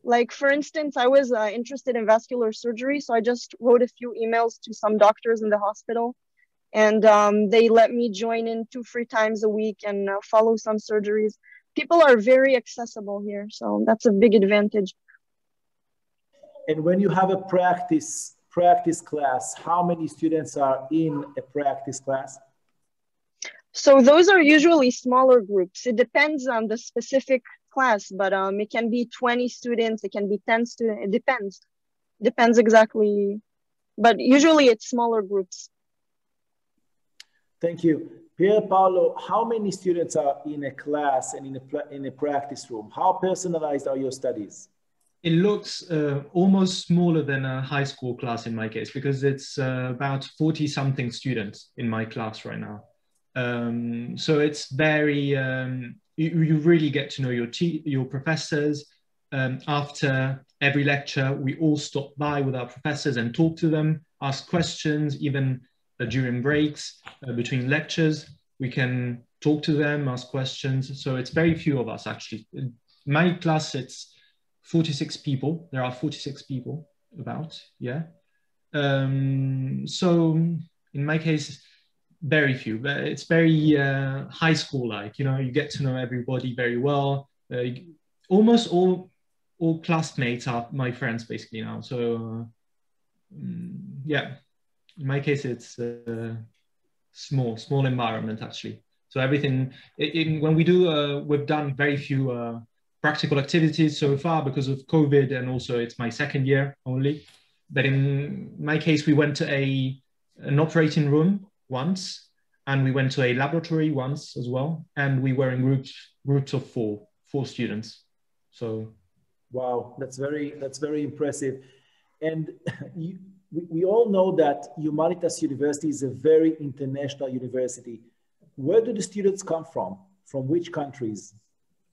Like, for instance, I was interested in vascular surgery, so I just wrote a few emails to some doctors in the hospital, and they let me join in 2-3 times a week and follow some surgeries. People are very accessible here, so that's a big advantage. And when you have a practice class, how many students are in a practice class? So those are usually smaller groups. It depends on the specific class, but it can be 20 students, it can be 10 students, it depends exactly, but usually it's smaller groups. Thank you. Pier Paolo, how many students are in a class and in a practice room? How personalized are your studies? It looks almost smaller than a high school class in my case, because it's about 40 something students in my class right now. So it's very, you really get to know your professors. After every lecture, we all stop by with our professors and talk to them, ask questions, even during breaks, between lectures, we can talk to them, ask questions. So it's very few of us, actually. In my class, it's 46 people. There are 46 people about, yeah. So in my case, very few, but it's very high school-like, you know, you get to know everybody very well. Almost all classmates are my friends basically now. So yeah, in my case, it's small environment actually. So everything, when we do, we've done very few practical activities so far because of COVID, and also it's my second year only. But in my case, we went to an operating room once, and we went to a laboratory once as well, and we were in groups of four students. So, wow, that's very impressive. And we all know that Humanitas University is a very international university. Where do the students come from? From which countries,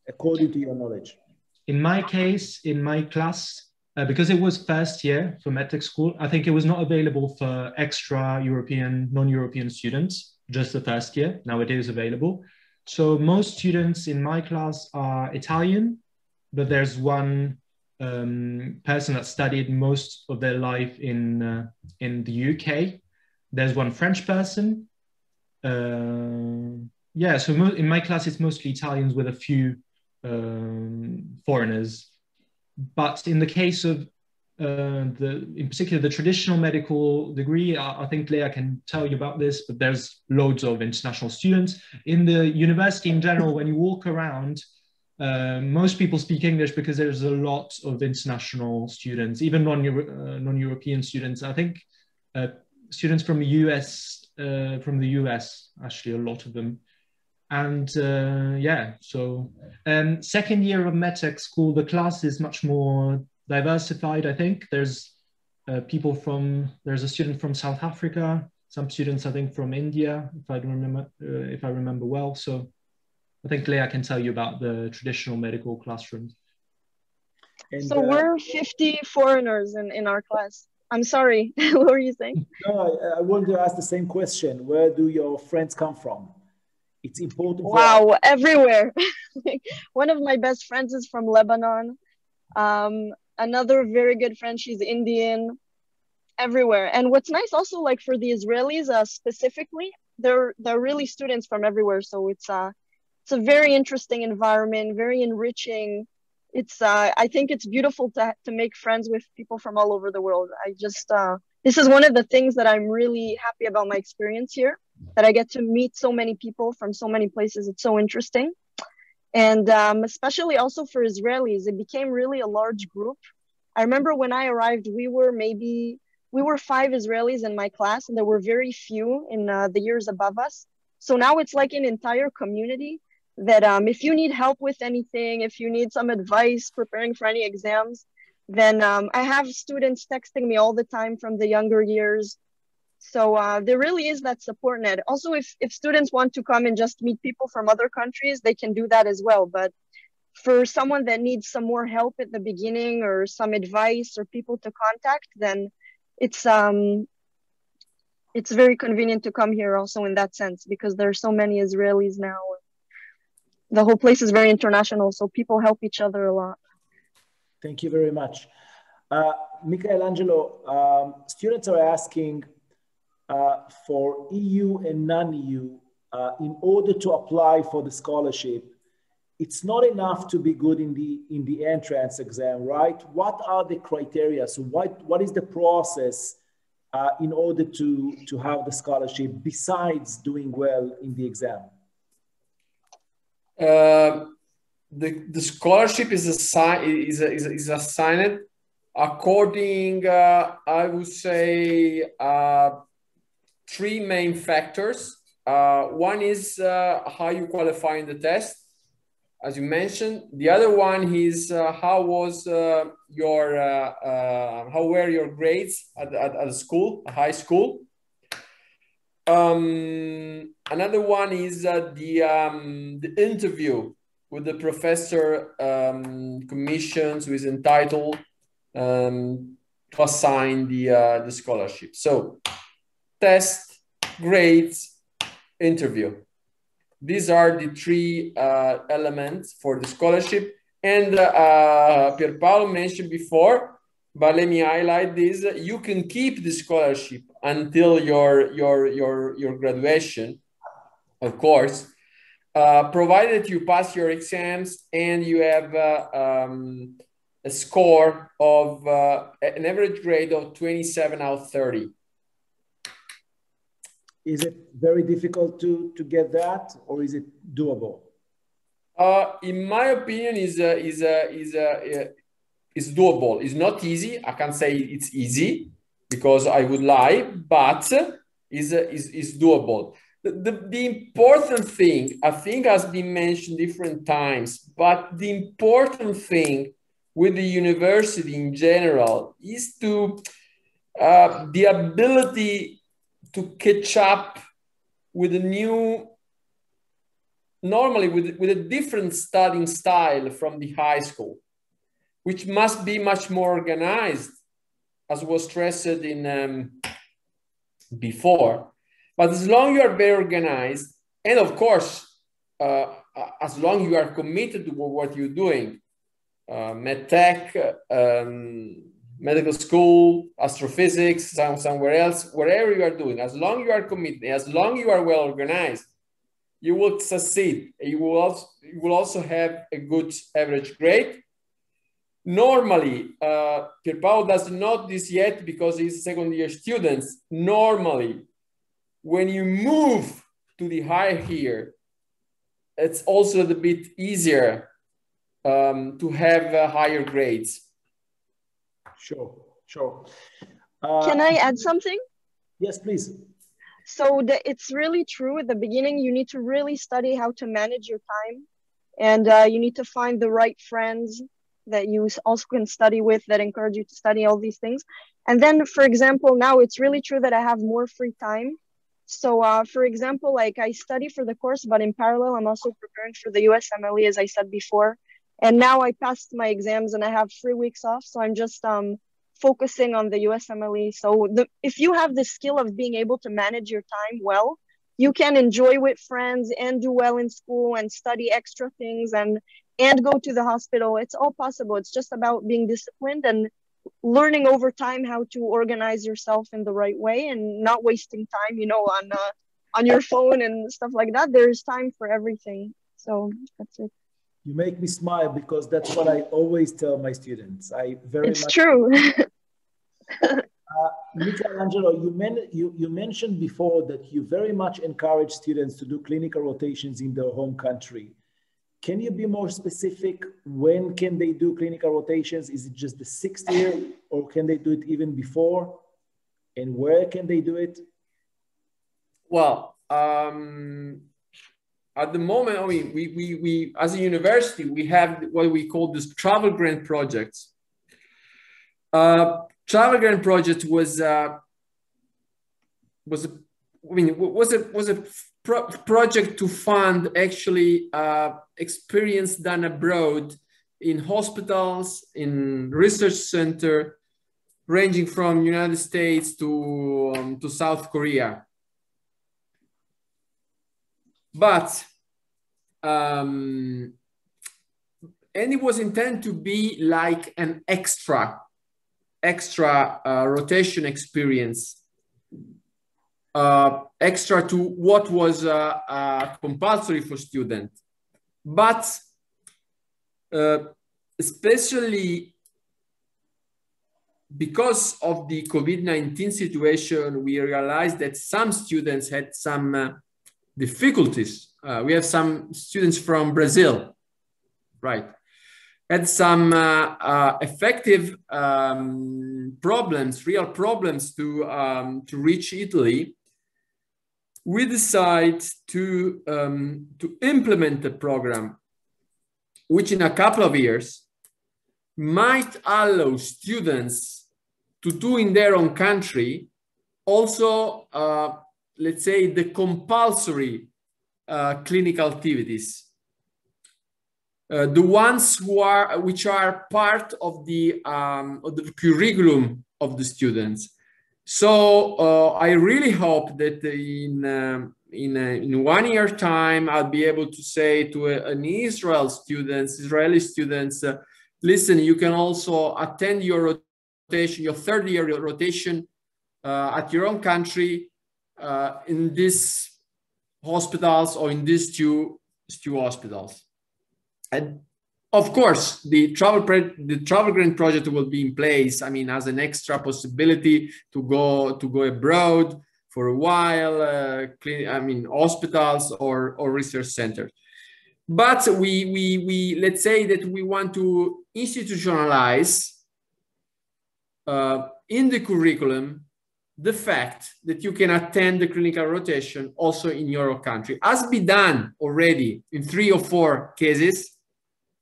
according to your knowledge? In my case, in my class, because it was first year for medtech school, I think it was not available for extra European, non-European students, just the first year. Now it is available. So most students in my class are Italian, but there's one person that studied most of their life in the UK. There's one French person. Yeah, so in my class, it's mostly Italians with a few foreigners. But in the case of in particular, the traditional medical degree, I think Leah can tell you about this, but there's loads of international students. In the university in general, when you walk around, most people speak English because there's a lot of international students, even non-European students. I think students from the US, actually, a lot of them. And yeah, so second year of medtech school, the class is much more diversified, I think. There's there's a student from South Africa, some students, I think, from India, if I remember well. So I think Leah can tell you about the traditional medical classrooms. And, so we're 50 foreigners in our class. I'm sorry, what were you saying? No, I wanted to ask the same question. Where do your friends come from? It's important. Wow, everywhere. One of my best friends is from Lebanon. Another very good friend, she's Indian. Everywhere. And what's nice also, like for the Israelis specifically, they're really students from everywhere. So it's a very interesting environment, very enriching. I think it's beautiful to make friends with people from all over the world. This is one of the things that I'm really happy about my experience here, that I get to meet so many people from so many places. It's so interesting. And especially also for Israelis, it became really a large group. I remember when I arrived, we were 5 Israelis in my class, and there were very few in the years above us. So now it's like an entire community that if you need help with anything, if you need some advice preparing for any exams, then I have students texting me all the time from the younger years. So there really is that support net. Also, if students want to come and just meet people from other countries, they can do that as well. But for someone that needs some more help at the beginning, or some advice or people to contact, then it's very convenient to come here also in that sense, because there are so many Israelis now. The whole place is very international, so people help each other a lot. Thank you very much. Michelangelo, students are asking for EU and non-EU, in order to apply for the scholarship, it's not enough to be good in the entrance exam, right? What are the criteria? So what is the process in order to have the scholarship besides doing well in the exam? The scholarship is assigned according, I would say, 3 main factors. One is how you qualify in the test, as you mentioned. The other one is how were your grades at school, high school. Another one is the interview with the professor commissions, who is entitled to assign the scholarship. So test, grades, interview. These are the 3 elements for the scholarship. And Pierpaolo mentioned before, but let me highlight this: you can keep the scholarship until your graduation, of course, provided you pass your exams and you have a score of an average grade of 27 out of 30. Is it very difficult to get that, or is it doable? In my opinion, is doable. It's not easy. I can't say it's easy because I would lie, but is doable. The important thing, I think, has been mentioned different times, but the important thing with the university in general is to the ability to catch up with a new, normally with a different studying style from the high school, which must be much more organized, as was stressed in before. But as long as you are very organized, and of course, as long as you are committed to what you're doing, medtech, medical school, astrophysics, somewhere else, wherever you are doing, as long as you are committed, as long as you are well organized, you will succeed. You will also have a good average grade. Normally, Pierpaolo doesn't know this yet because he's second-year students. Normally, when you move to the higher here, it's also a bit easier to have higher grades. Sure, sure. Can I add something? Yes, please. So it's really true. At the beginning, you need to really study how to manage your time, and you need to find the right friends that you also can study with that encourage you to study all these things. And then, for example, now it's really true that I have more free time. So, for example, like I study for the course, but in parallel, I'm also preparing for the USMLE, as I said before. And now I passed my exams and I have 3 weeks off. So I'm just focusing on the USMLE. So if you have the skill of being able to manage your time well, you can enjoy with friends and do well in school and study extra things and go to the hospital. It's all possible. It's just about being disciplined and learning over time how to organize yourself in the right way and not wasting time, you know, on your phone and stuff like that. There's time for everything. So that's it. You make me smile because that's what I always tell my students. It's true. Michelangelo, you mentioned before that you very much encourage students to do clinical rotations in their home country. Can you be more specific? When can they do clinical rotations? Is it just the 6th year, or can they do it even before? And where can they do it? Well, at the moment, I mean, we as a university, we have what we call this travel grant projects. Travel grant project was a project to fund actually experience done abroad in hospitals, in research center, ranging from United States to South Korea. But, and it was intended to be like an extra rotation experience, extra to what was compulsory for students. But especially because of the COVID-19 situation, we realized that some students had some difficulties. We have some students from Brazil, right? Had some effective problems, real problems to reach Italy. We decided to implement a program which in a couple of years might allow students to do in their own country also, let's say, the compulsory clinical activities. The ones which are part of the curriculum of the students. So I really hope that in 1 year time, I'll be able to say to an Israeli students, listen, you can also attend your rotation, your 3rd year rotation at your own country in these hospitals or in these two hospitals. And of course, the travel grant project will be in place. I mean, as an extra possibility to go abroad for a while, hospitals or research centers. But we let's say that we want to institutionalize in the curriculum the fact that you can attend the clinical rotation also in your country, has been done already in 3 or 4 cases.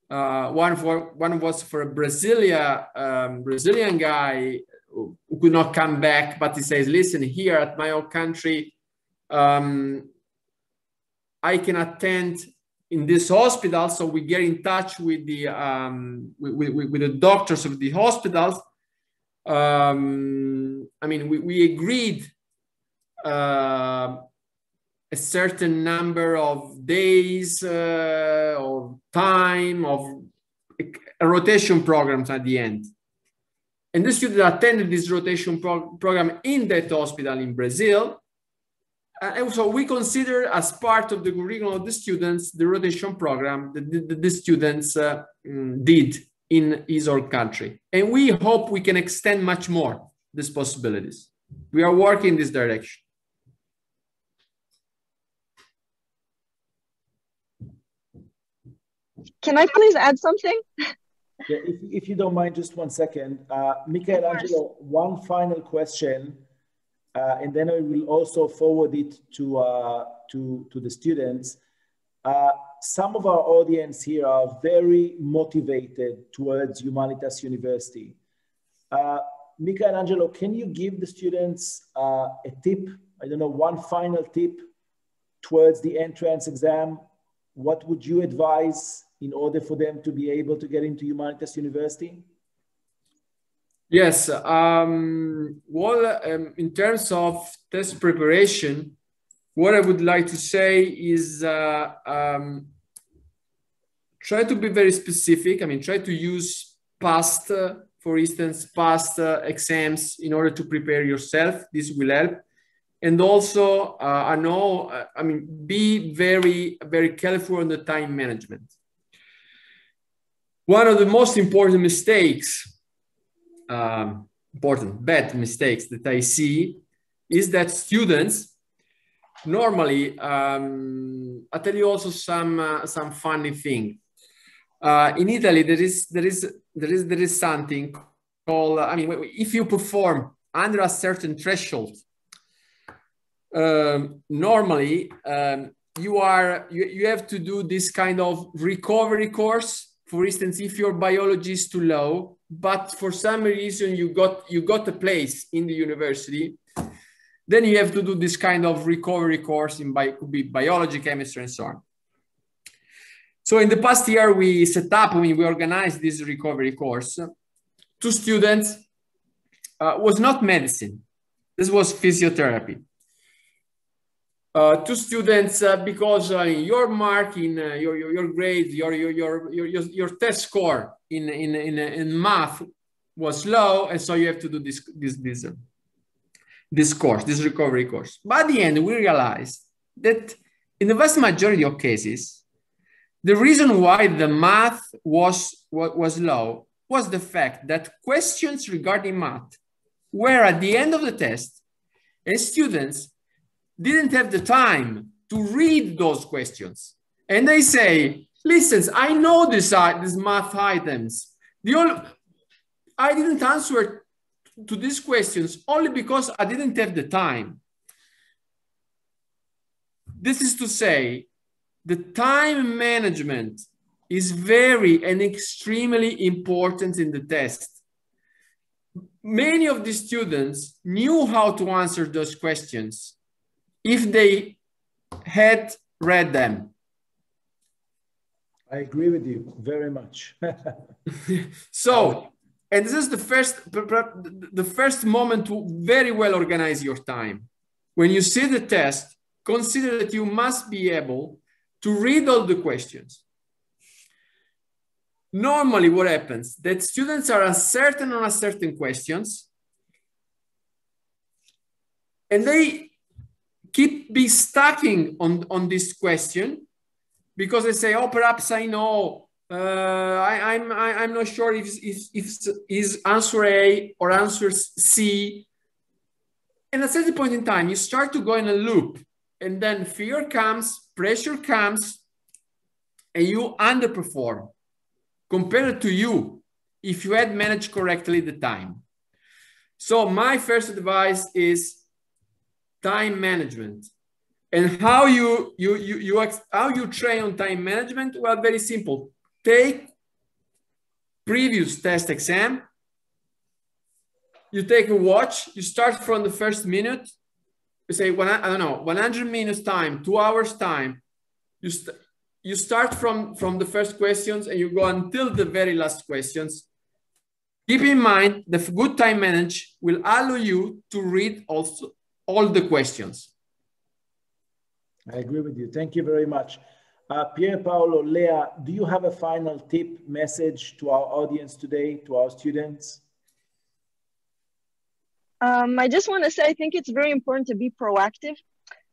One was for a Brazilian guy who could not come back, but he says, listen, here at my own country, I can attend in this hospital. So we get in touch with the doctors of the hospitals. We agreed a certain number of days or time of a rotation programs at the end. And the student attended this rotation program in that hospital in Brazil. And so we consider as part of the curriculum of the students, the rotation program that the students did in his own country. And we hope we can extend much more these possibilities. We are working in this direction. Can I please add something? Yeah, if you don't mind, just 1 second. Michelangelo, one final question, and then I will also forward it to the students. Some of our audience here are very motivated towards Humanitas University. Michelangelo, can you give the students a tip? I don't know, one final tip towards the entrance exam. What would you advise in order for them to be able to get into Humanitas University? Yes, in terms of test preparation, what I would like to say is try to be very specific. Try to use past, for instance, past exams in order to prepare yourself. This will help. And also, be very, very careful on the time management. One of the most important mistakes, bad mistakes that I see is that students normally, I'll tell you also some funny thing. In Italy, there is something called, if you perform under a certain threshold, normally you have to do this kind of recovery course. For instance, if your biology is too low, but for some reason you got a place in the university, then you have to do this kind of recovery course could be biology, chemistry, and so on. So in the past year, we set up, we organized this recovery course. 2 students was not medicine. This was physiotherapy. 2 students because your mark in your grade, your test score in math was low, and so you have to do this course, this recovery course. But at the end, we realized that in the vast majority of cases, the reason why the math was low was the fact that questions regarding math were at the end of the test, and students didn't have the time to read those questions. And they say, listen, I know these math items. I didn't answer to these questions only because I didn't have the time. This is to say, the time management is very and extremely important in the test. Many of the students knew how to answer those questions if they had read them. I agree with you very much. So, and this is the first moment to very well organize your time. When you see the test, consider that you must be able to read all the questions. Normally what happens, that students are uncertain on certain questions, and they keep stacking on this question because they say, oh, perhaps I know, I'm not sure if is answer A or answer C. And at a certain point in time, you start to go in a loop, and then fear comes, pressure comes, and you underperform compared to you if you had managed correctly the time. So my first advice is time management. And how you train on time management? Well, very simple. Take previous test exam. You take a watch. You start from the first minute. You say, I don't know, 100 minutes time, 2 hours time. You start from the first questions and you go until the very last questions. Keep in mind, the good time manage will allow you to read also all the questions. I agree with you. Thank you very much. Pier Paolo, Lea, do you have a final tip, message to our audience today, to our students? I just want to say, I think it's very important to be proactive,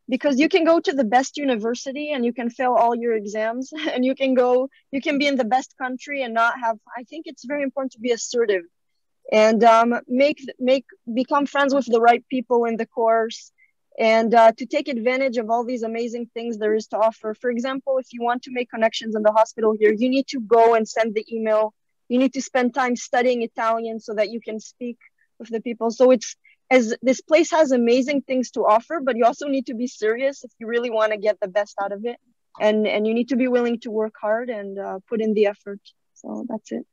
because you can go to the best university and you can fail all your exams, and you can be in the best country and not have, I think it's very important to be assertive and become friends with the right people in the course, and to take advantage of all these amazing things there is to offer. For example, if you want to make connections in the hospital here, you need to go and send the email. You need to spend time studying Italian so that you can speak with the people. So this place has amazing things to offer, but you also need to be serious if you really want to get the best out of it. And you need to be willing to work hard and put in the effort. So that's it.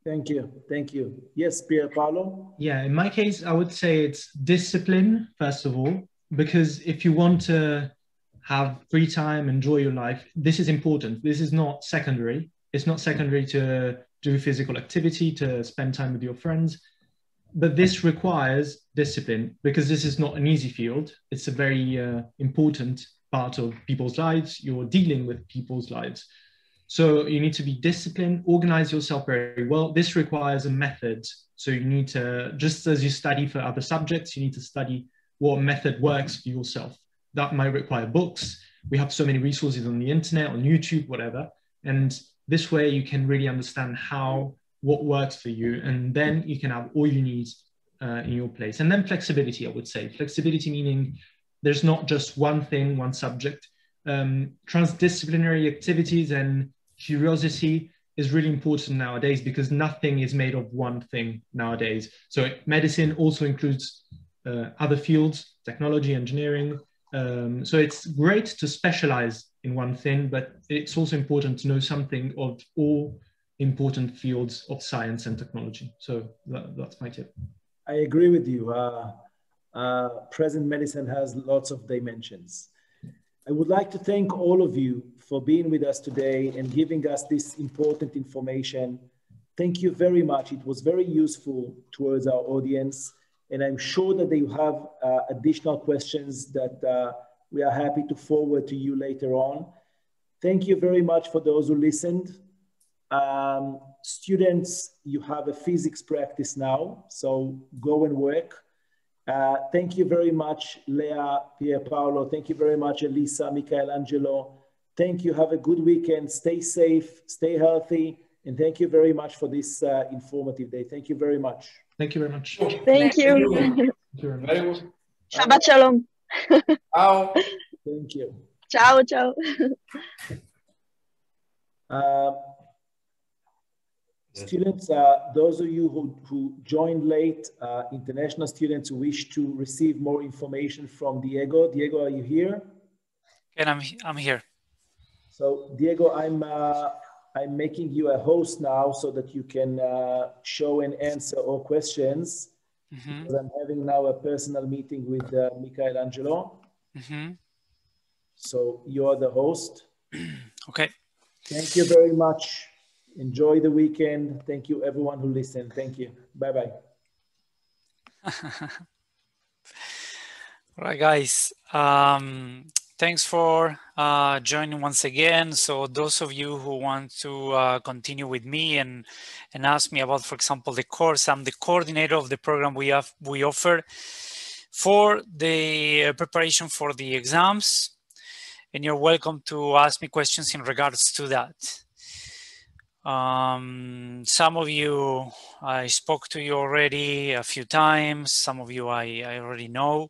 Thank you. Thank you. Yes, Pier Paolo? Yeah, in my case, I would say it's discipline, first of all, because if you want to have free time, enjoy your life, this is important. This is not secondary. It's not secondary to do physical activity, to spend time with your friends. But this requires discipline, because this is not an easy field. It's a very important part of people's lives. You're dealing with people's lives. So you need to be disciplined, organize yourself very well. This requires a method. So you need to, just as you study for other subjects, you need to study what method works for yourself. That might require books. We have so many resources on the internet, on YouTube, whatever. And this way you can really understand what works for you. And then you can have all you need in your place. And then flexibility, I would say. Flexibility meaning there's not just one thing, one subject. Transdisciplinary activities and curiosity is really important nowadays, because nothing is made of one thing nowadays. So medicine also includes other fields, technology, engineering. So it's great to specialize in one thing, but it's also important to know something of all important fields of science and technology. So that's my tip. I agree with you. Present medicine has lots of dimensions. I would like to thank all of you for being with us today and giving us this important information. Thank you very much. It was very useful towards our audience, and I'm sure that they have additional questions that we are happy to forward to you later on. Thank you very much for those who listened. Students, you have a physics practice now, so go and work. Thank you very much, Lea, Pier Paolo. Thank you very much, Elisa, Michelangelo. Thank you. Have a good weekend. Stay safe, stay healthy, and thank you very much for this informative day. Thank you very much. Thank you very much. Thank you. Thank you very much. Shabbat shalom. Ciao. Thank you. Ciao, ciao. Students, those of you who joined late, international students who wish to receive more information from Diego. Diego, are you here? And I'm here. So Diego, I'm making you a host now so that you can show and answer all questions. Because I'm having now a personal meeting with Michelangelo. So you're the host. Okay. Thank you very much. Enjoy the weekend. Thank you, everyone who listened. Thank you. Bye-bye. All right, guys. Thanks for joining once again. So those of you who want to continue with me and ask me about, for example, the course, I'm the coordinator of the program we offer for the preparation for the exams. And you're welcome to ask me questions in regards to that. Some of you I spoke to you already a few times. Some of you I already know,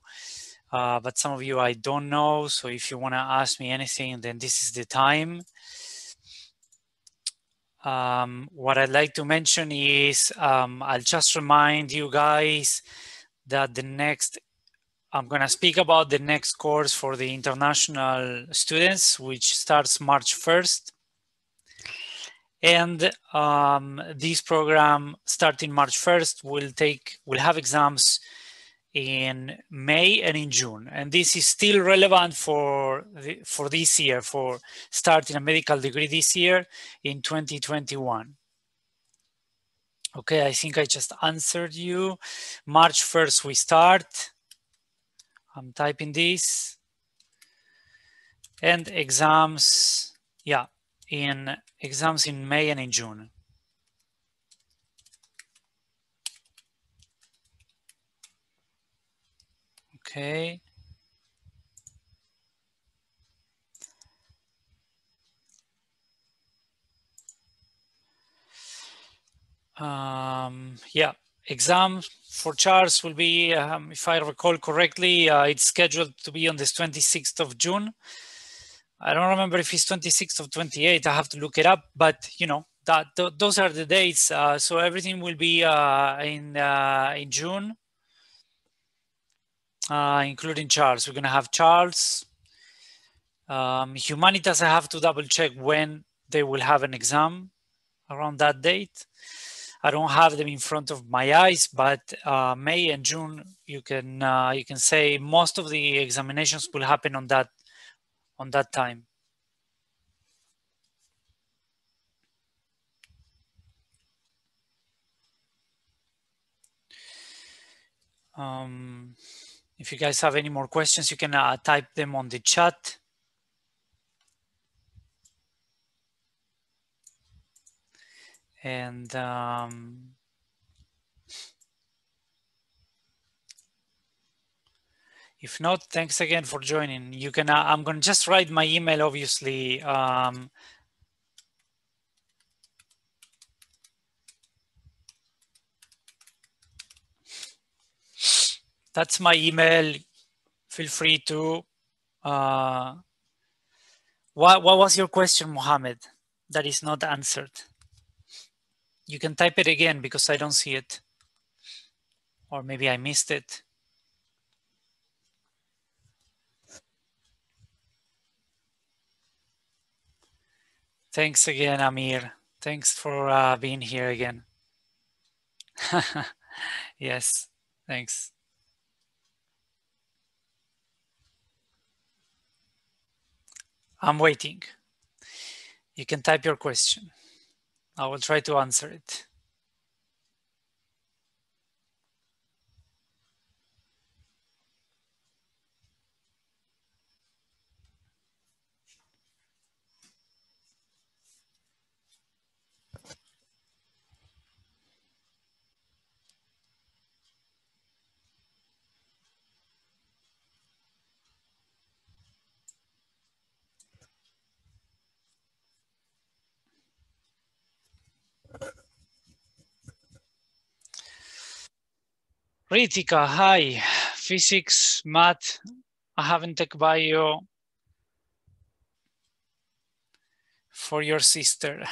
but some of you I don't know. So if you want to ask me anything, then this is the time. What I'd like to mention is I'll just remind you guys that I'm going to speak about the next course for the international students, which starts March 1st. And this program starting March 1st will have exams in May and in June. And this is still relevant for this year, for starting a medical degree this year in 2021. Okay, I think I just answered you. March 1st we start. I'm typing this. And exams, yeah, exams in May and in June. Okay. Yeah, exam for Charles will be, if I recall correctly, it's scheduled to be on the 26th of June. I don't remember if it's 26th or 28th. I have to look it up, but you know, those are the dates. So everything will be in June, including Charles. We're gonna have Charles. Humanitas, I have to double check when they will have an exam around that date. I don't have them in front of my eyes, but May and June, you can say most of the examinations will happen on that time. If you guys have any more questions, you can type them on the chat. And if not, thanks again for joining. You can. I'm going to just write my email, obviously. That's my email. Feel free to. What was your question, Mohammed, that is not answered? You can type it again because I don't see it. Or maybe I missed it. Thanks again, Amir. Thanks for being here again. Yes, thanks. I'm waiting. You can type your question. I will try to answer it. Ritika, hi. Physics, math. I haven't taken bio for your sister.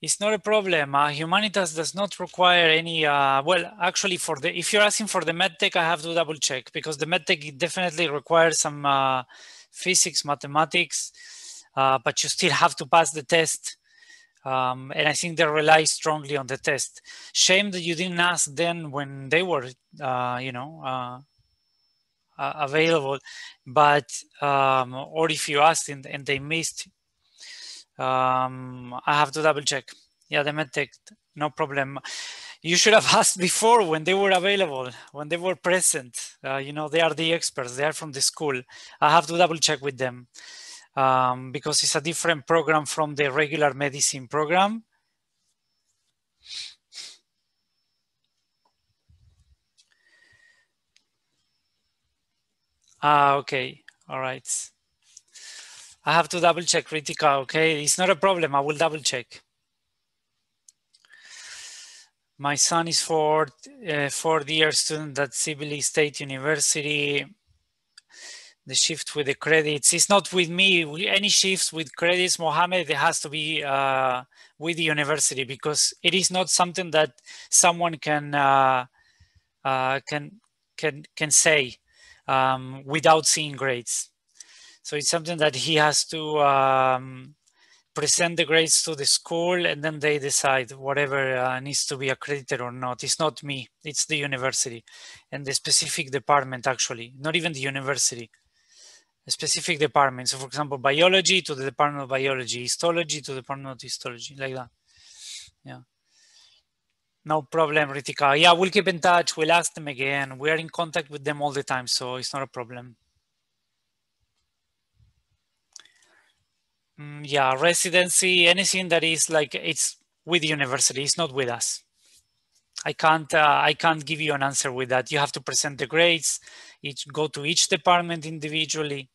It's not a problem. Humanitas does not require any, well, actually if you're asking for the medtech, I have to double check because the medtech definitely requires some physics, mathematics, but you still have to pass the test. And I think they rely strongly on the test. Shame that you didn't ask then when they were, available, but, or if you asked and they missed, I have to double check. Yeah, the medtech, no problem. You should have asked before when they were available, when they were present. They are the experts. They are from the school. I have to double check with them because it's a different program from the regular medicine program. Okay. All right. I have to double check, Ritika. Okay, it's not a problem. I will double check. My son is fourth-year student at Sibley State University. The shift with the credits, it's not with me. Any shifts with credits, Mohammed, it has to be with the university, because it is not something that someone can say without seeing grades. So it's something that he has to present the grades to the school, and then they decide whatever needs to be accredited or not. It's not me, it's the university and the specific department, actually, not even the university. A specific department. So for example, biology to the Department of Biology, histology to the Department of Histology, like that. Yeah. No problem, Ritika. Yeah, we'll keep in touch. We'll ask them again. We are in contact with them all the time, so it's not a problem. Yeah, residency, anything that is like, it's with the university, it's not with us. I can't give you an answer with that. You have to present the grades, go to each department individually.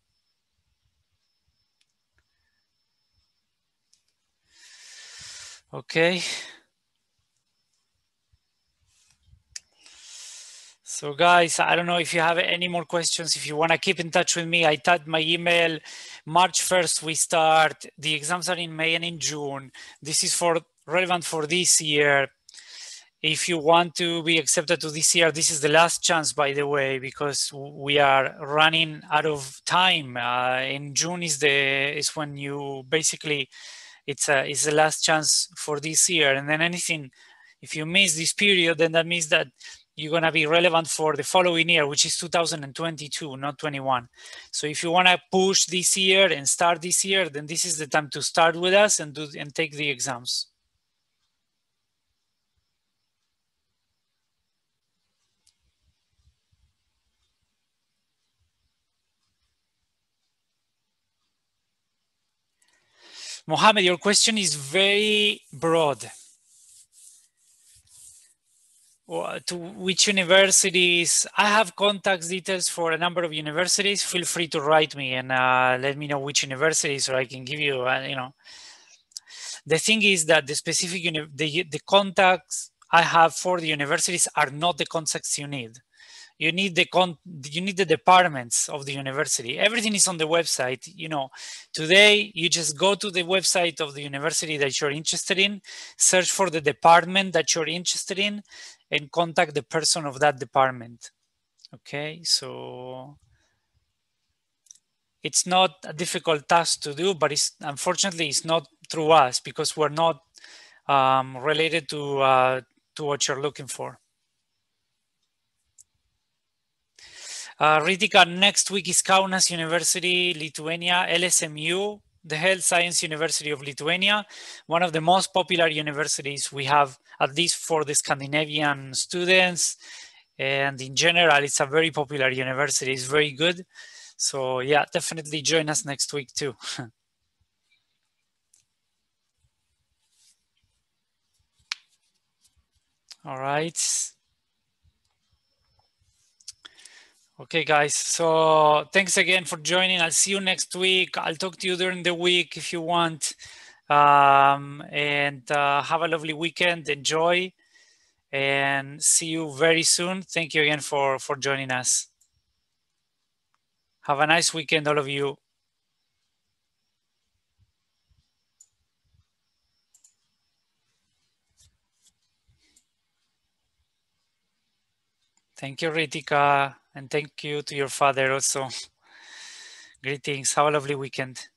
Okay. So guys, I don't know if you have any more questions. If you want to keep in touch with me, I tagged my email. March 1st, we start. The exams are in May and in June. This is relevant for this year. If you want to be accepted to this year, this is the last chance, by the way, because we are running out of time. In June is when you basically, it's the last chance for this year. And then anything, if you miss this period, then that means that you're going to be relevant for the following year, which is 2022, not 21. So if you want to push this year and start this year, then this is the time to start with us and take the exams. Mohammed, your question is very broad. To which universities? I have contact details for a number of universities. Feel free to write me and let me know which universities, so I can give you, The thing is that the specific, the contacts I have for the universities are not the contacts you need. You need the departments of the university. Everything is on the website. Today you just go to the website of the university that you're interested in, search for the department that you're interested in, and contact the person of that department. Okay, so it's not a difficult task to do, but unfortunately it's not through us, because we're not related to what you're looking for. Ritika, next week is Kaunas University, Lithuania, LSMU, the Health Science University of Lithuania, one of the most popular universities we have, at least for the Scandinavian students. And in general, it's a very popular university. It's very good. So yeah, definitely join us next week too. All right. Okay, guys. So thanks again for joining. I'll see you next week. I'll talk to you during the week if you want. And have a lovely weekend. Enjoy. And see you very soon. Thank you again for joining us. Have a nice weekend, all of you. Thank you, Ritika. And thank you to your father also. Greetings. Have a lovely weekend.